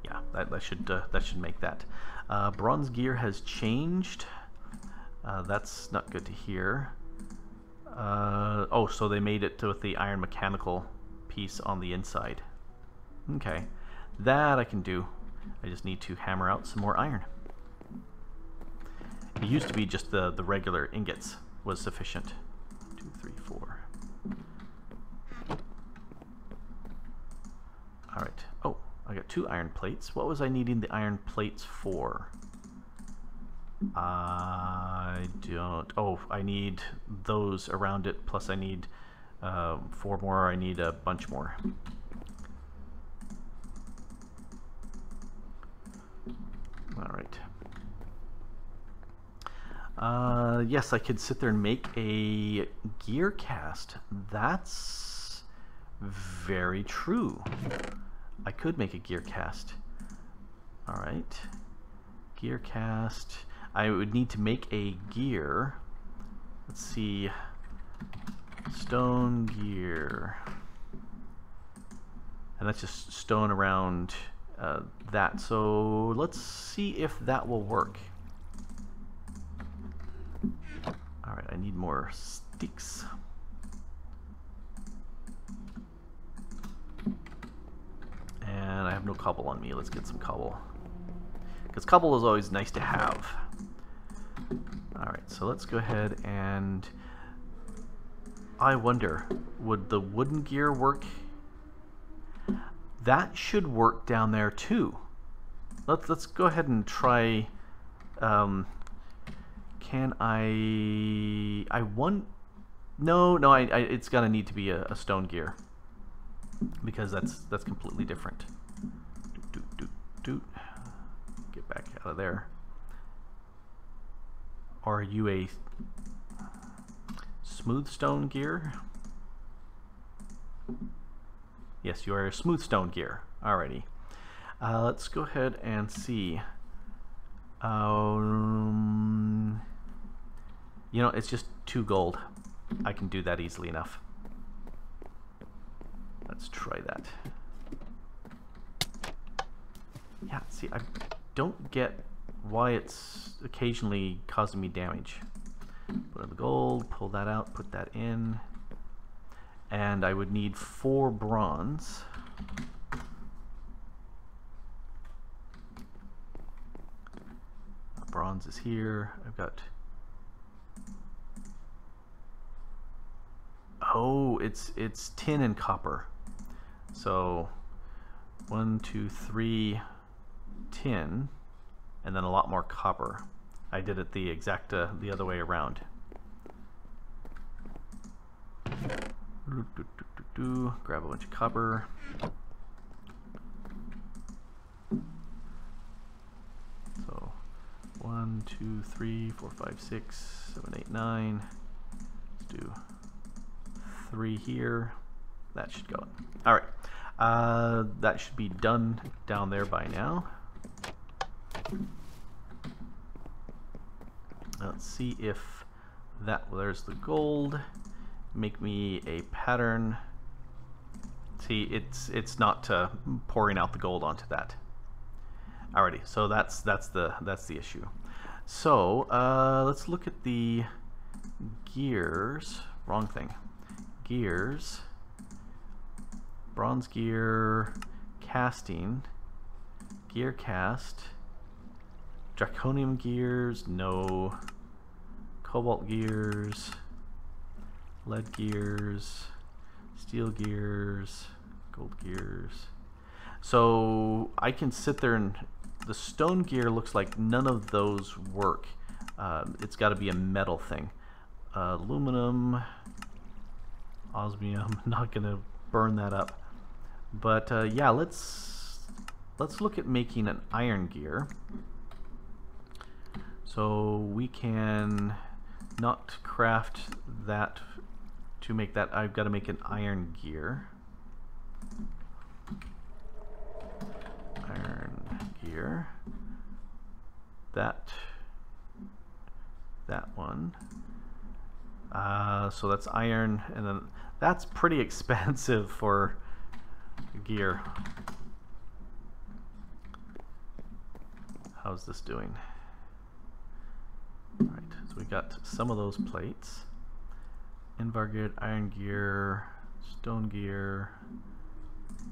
Yeah, that should make that. Bronze gear has changed. That's not good to hear. Oh, so they made it with the iron mechanical piece on the inside. Okay, that I can do. I just need to hammer out some more iron. It used to be just the regular ingots was sufficient. 2, 3, 4. All right. Oh, I got 2 iron plates. What was I needing the iron plates for? I don't... Oh, I need those around it, plus I need 4 more. I need a bunch more. All right. Yes, I could sit there and make a gear cast. That's very true. I could make a gear cast. All right. Gear cast. I would need to make a gear. Let's see. Stone gear. And that's just stone around that. So let's see if that will work. All right, I need more sticks. And I have no cobble on me. Let's get some cobble. Because cobble is always nice to have. Alright, so let's go ahead and... I wonder, would the wooden gear work? That should work down there too. Let's go ahead and try... can I... No, it's gonna need to be a stone gear. Because that's completely different. Get back out of there. Are you a smooth stone gear? Yes, you are a smooth stone gear. Alrighty. Let's go ahead and see. You know, it's just 2 gold. I can do that easily enough. Let's try that. Yeah, see, I don't get why it's occasionally causing me damage. Put in the gold, pull that out, put that in. And I would need 4 bronze. Bronze is here. I've got... Oh, it's tin and copper. So 1, 2, 3 tin, and then a lot more copper. I did it the exact the other way around. Grab a bunch of copper. So 1, 2, 3, 4, 5, 6, 7, 8, 9. Let's do 3 here. That should go. All right, that should be done down there by now. Let's see if that, well, there's the gold. Make me a pattern. See, it's not pouring out the gold onto that. Alrighty, so that's the issue. So let's look at the gears. Wrong thing. Gears. Bronze gear, casting, gear cast, draconium gears, no, cobalt gears, lead gears, steel gears, gold gears. So I can sit there and the stone gear looks like none of those work. It's got to be a metal thing. Aluminum, osmium, not gonna burn that up. But yeah, let's look at making an iron gear. So we can not craft that to make that. I've got to make an iron gear. Iron gear. that one. So that's iron, and then that's pretty expensive for gear. How's this doing? All right, so we got some of those plates. Invar gear, iron gear, stone gear.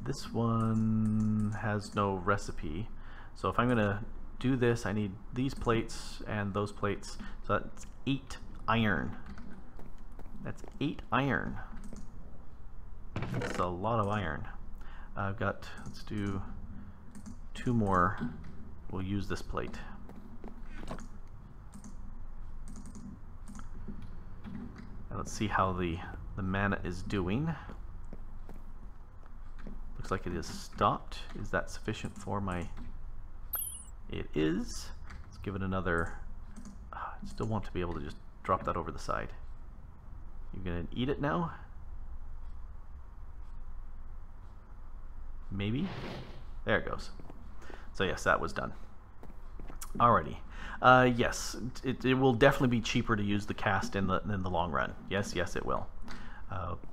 This one has no recipe. So if I'm gonna do this, I need these plates and those plates. So that's 8 iron. That's 8 iron. That's a lot of iron. I've got, let's do 2 more. We'll use this plate. And let's see how the mana is doing. Looks like it is stopped. Is that sufficient for my... It is. Let's give it another... I still want to be able to just drop that over the side. You're gonna eat it now? Maybe? There it goes. So yes, that was done. Alrighty. Yes, it will definitely be cheaper to use the cast in the long run. Yes, yes, it will.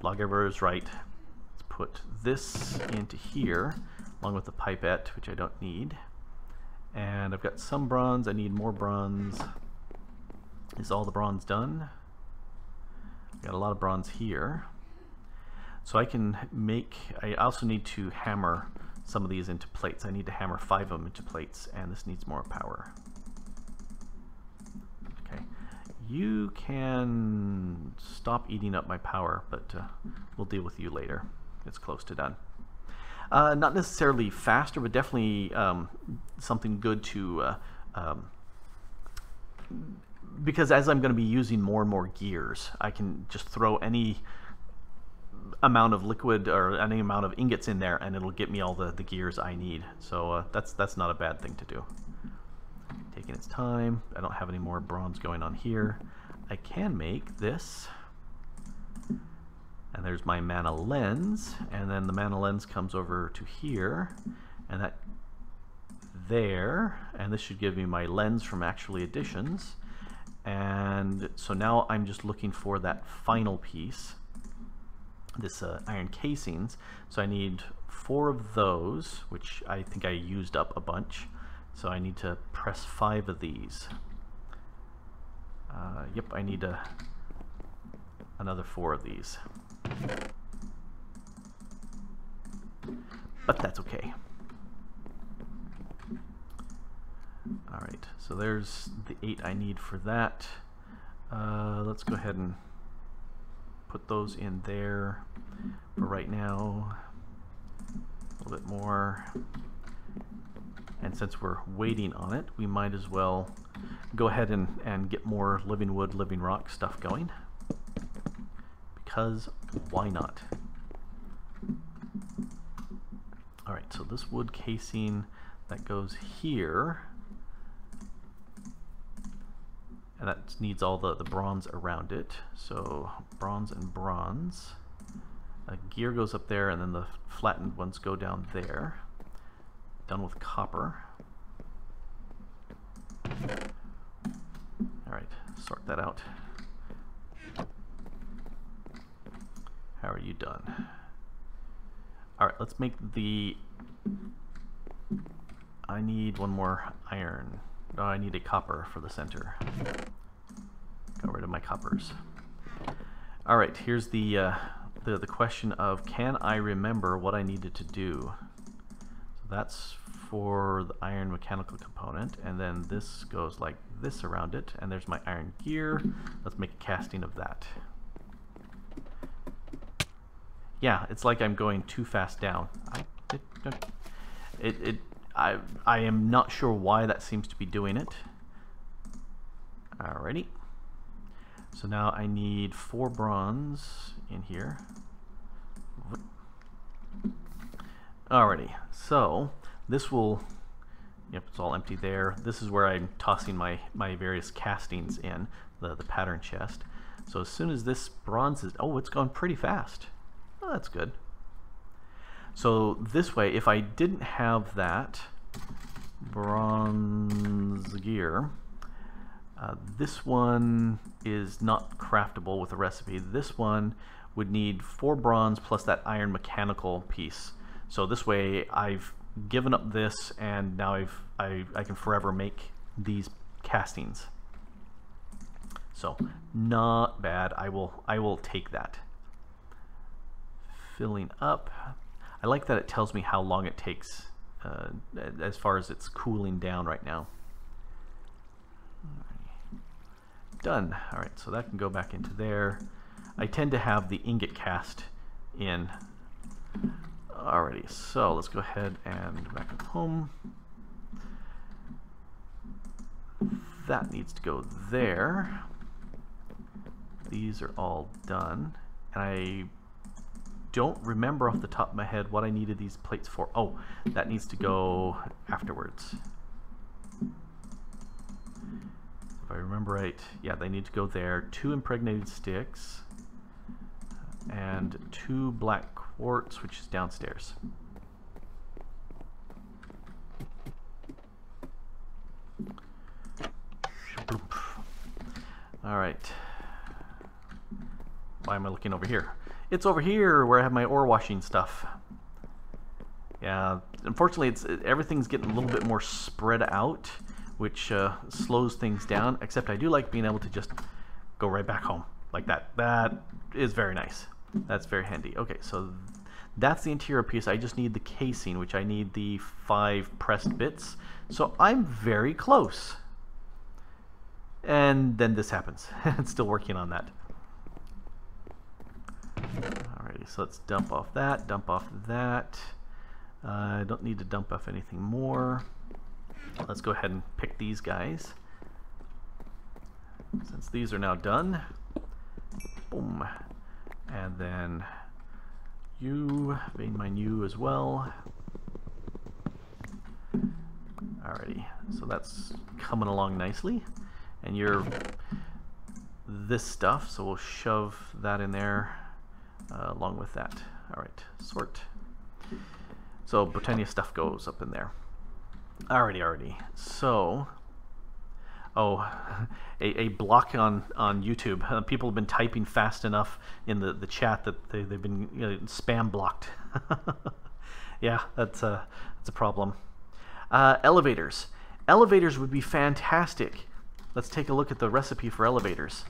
Logger is right. Let's put this into here, along with the pipette, which I don't need. And I've got some bronze. I need more bronze. Is all the bronze done? Got a lot of bronze here. So I can make... I also need to hammer some of these into plates. I need to hammer 5 of them into plates, and this needs more power. Okay, you can stop eating up my power, but we'll deal with you later. It's close to done. Not necessarily faster, but definitely something good to... because as I'm going to be using more and more gears, I can just throw any amount of liquid or any amount of ingots in there, and it'll get me all the gears I need. So that's not a bad thing to do. Taking its time. I don't have any more bronze going on here. I can make this, and there's my mana lens, and then the mana lens comes over to here, and that there, and this should give me my lens from Actually Additions. And so now I'm just looking for that final piece, this iron casings. So I need 4 of those, which I think I used up a bunch. So I need to press 5 of these. Yep, I need another 4 of these. But that's okay. Alright, so there's the 8 I need for that. Let's go ahead and put those in there for right now. A little bit more. And since we're waiting on it, we might as well go ahead and get more living wood, living rock stuff going. Because why not? Alright, so this wood casing that goes here, and that needs all the bronze around it. So bronze and bronze. Gear goes up there, and then the flattened ones go down there. Done with copper. Alright, sort that out. How are you done? Alright, let's make the... I need one more iron. No, I need a copper for the center. Got rid of my coppers. Alright, here's the question of, can I remember what I needed to do? So that's for the iron mechanical component, and then this goes like this around it, and there's my iron gear. Let's make a casting of that. Yeah, it's like I'm going too fast down. I am not sure why that seems to be doing it. Alrighty. So now I need 4 bronze in here. Alrighty, so this will, yep, it's all empty there. This is where I'm tossing my various castings in, the pattern chest. So as soon as this bronze is, oh, it's gone pretty fast. Oh, that's good. So this way, if I didn't have that, bronze gear. This one is not craftable with a recipe. This one would need 4 bronze plus that iron mechanical piece. So this way I've given up this, and now I can forever make these castings. So not bad. I will take that. Filling up. I like that it tells me how long it takes as far as it's cooling down right now. Done. All right, so that can go back into there. I tend to have the ingot cast in. Alrighty, so let's go ahead and back up home. That needs to go there. These are all done. And I don't remember off the top of my head what I needed these plates for. Oh, that needs to go afterwards. If I remember right, yeah, they need to go there. 2 impregnated sticks and 2 black quartz, which is downstairs. All right. Why am I looking over here? It's over here where I have my ore washing stuff. Yeah, unfortunately, everything's getting a little bit more spread out, which slows things down, except I do like being able to just go right back home like that. That is very nice. That's very handy. Okay, so that's the interior piece. I just need the casing, which I need the 5 pressed bits. So I'm very close. And then this happens. It's still working on that. Alrighty, so let's dump off that, dump off that. I don't need to dump off anything more. Let's go ahead and pick these guys. Since these are now done. Boom. And then you, vein mine you as well. Alrighty, so that's coming along nicely. And you're this stuff, so we'll shove that in there along with that. Alright, sort. So Botania stuff goes up in there. Alrighty. So, a block on YouTube. People have been typing fast enough in the chat that they've been spam blocked. Yeah, that's a problem. Elevators. Elevators would be fantastic. Let's take a look at the recipe for elevators.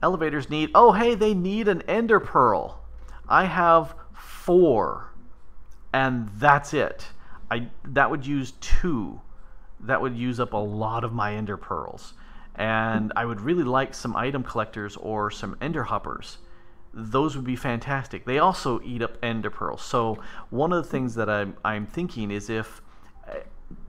Elevators need, oh hey, they need an ender pearl. I have 4, and that's it. That would use 2. That would use up a lot of my ender pearls. And I would really like some item collectors or some ender hoppers. Those would be fantastic. They also eat up ender pearls. So one of the things that I'm thinking is if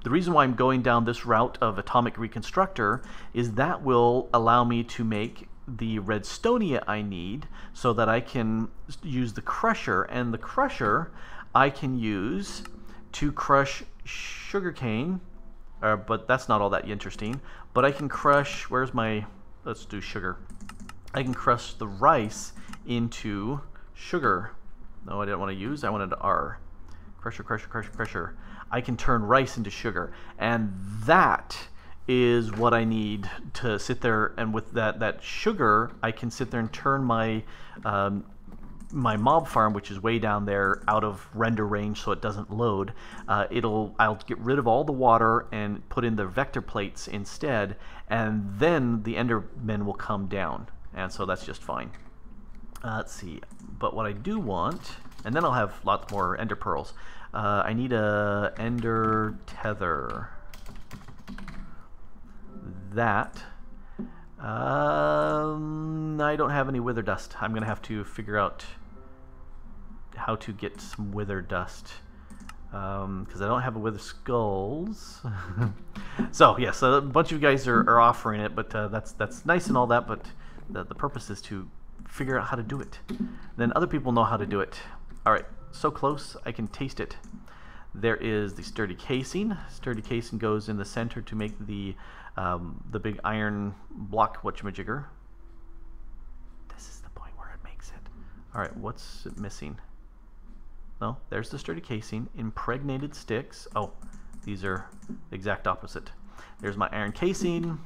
the reason why I'm going down this route of atomic reconstructor is that will allow me to make the redstonia I need so that I can use the crusher, and the crusher I can use to crush sugarcane, but that's not all that interesting. But I can crush, where's my, let's do sugar. I can crush the rice into sugar. No, I didn't want to use, I wanted to R. Crusher. I can turn rice into sugar, and that is what I need to sit there, and with that sugar I can sit there and turn my my mob farm, which is way down there out of render range so it doesn't load. I'll get rid of all the water and put in the vector plates instead, and then the endermen will come down, and so that's just fine. Let's see, but what I do want, and then I'll have lots more ender pearls. I need a ender tether. That. I don't have any wither dust. I'm gonna have to figure out how to get some wither dust because I don't have a wither skulls. So yes, a bunch of you guys are offering it, but that's nice and all that. But the purpose is to figure out how to do it. Then other people know how to do it. All right, so close I can taste it. There is the sturdy casing. Sturdy casing goes in the center to make the big iron block whatchamajigger. This is the point where it makes it. All right, what's it missing? No, there's the sturdy casing. Impregnated sticks. Oh, these are the exact opposite. There's my iron casing,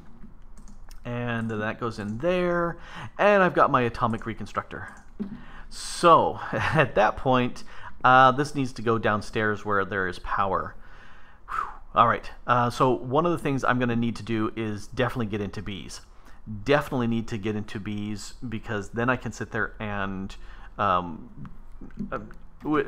and that goes in there, and I've got my atomic reconstructor. So at that point, this needs to go downstairs where there is power. Whew. All right, so one of the things I'm going to need to do is definitely get into bees. Definitely need to get into bees, because then I can sit there and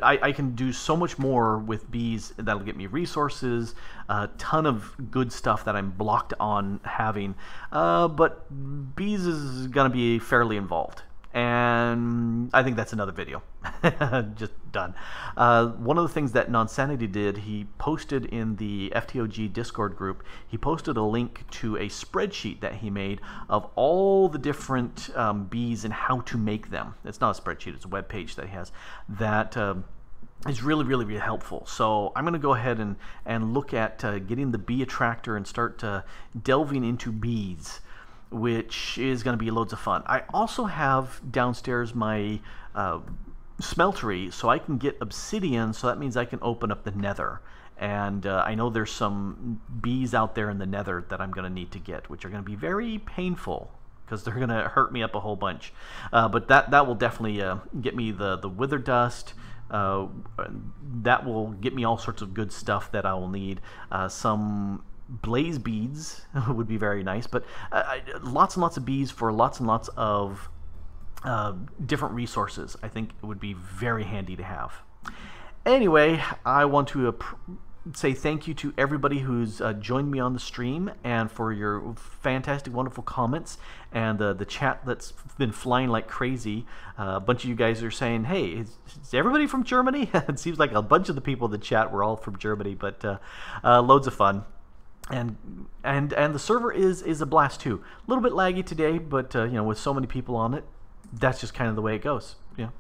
I can do so much more with bees. That'll get me resources, a ton of good stuff that I'm blocked on having. But bees is going to be fairly involved. And I think that's another video. Just done. One of the things that Nonsanity did, he posted in the FTOG Discord group, he posted a link to a spreadsheet that he made of all the different bees and how to make them. It's not a spreadsheet, it's a web page that he has that is really, really, really helpful. So I'm going to go ahead and look at getting the bee attractor and start delving into bees, which is going to be loads of fun. I also have downstairs my smeltery, so I can get obsidian, so that means I can open up the nether. And I know there's some bees out there in the nether that I'm going to need to get, which are going to be very painful, because they're going to hurt me up a whole bunch. But that will definitely get me the wither dust. That will get me all sorts of good stuff that I will need. Some blaze beads would be very nice, but lots and lots of bees for lots and lots of different resources. I think it would be very handy to have. Anyway, I want to say thank you to everybody who's joined me on the stream, and for your fantastic, wonderful comments, and the chat that's been flying like crazy. A bunch of you guys are saying, hey, is everybody from Germany? It seems like a bunch of the people in the chat were all from Germany, but loads of fun. And the server is a blast too. A little bit laggy today, but you know, with so many people on it, that's just kind of the way it goes. You know,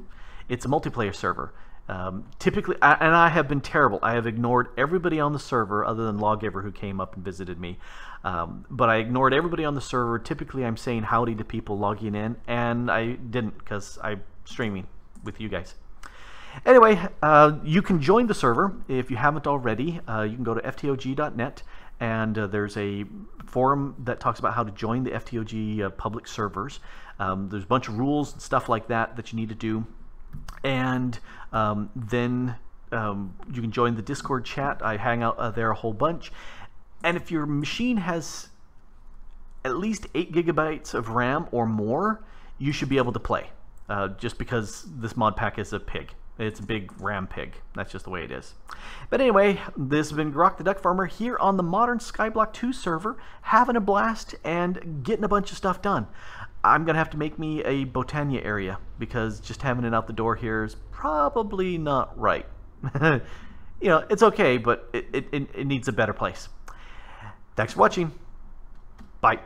it's a multiplayer server. Typically, and I have been terrible. I have ignored everybody on the server other than Lawgiver, who came up and visited me. But I ignored everybody on the server. Typically, I'm saying howdy to people logging in, and I didn't, because I'm streaming with you guys. Anyway, you can join the server if you haven't already. You can go to ftog.net. And there's a forum that talks about how to join the FTOG public servers. There's a bunch of rules and stuff like that you need to do. And then you can join the Discord chat. I hang out there a whole bunch. And if your machine has at least 8 gigabytes of RAM or more, you should be able to play. Just because this mod pack is a pig. It's a big RAM pig. That's just the way it is. But anyway, this has been Grok the Duck Farmer here on the Modern Skyblock 2 server, having a blast and getting a bunch of stuff done. I'm going to have to make me a Botania area, because just having it out the door here is probably not right. You know, it's okay, but it needs a better place. Thanks for watching. Bye.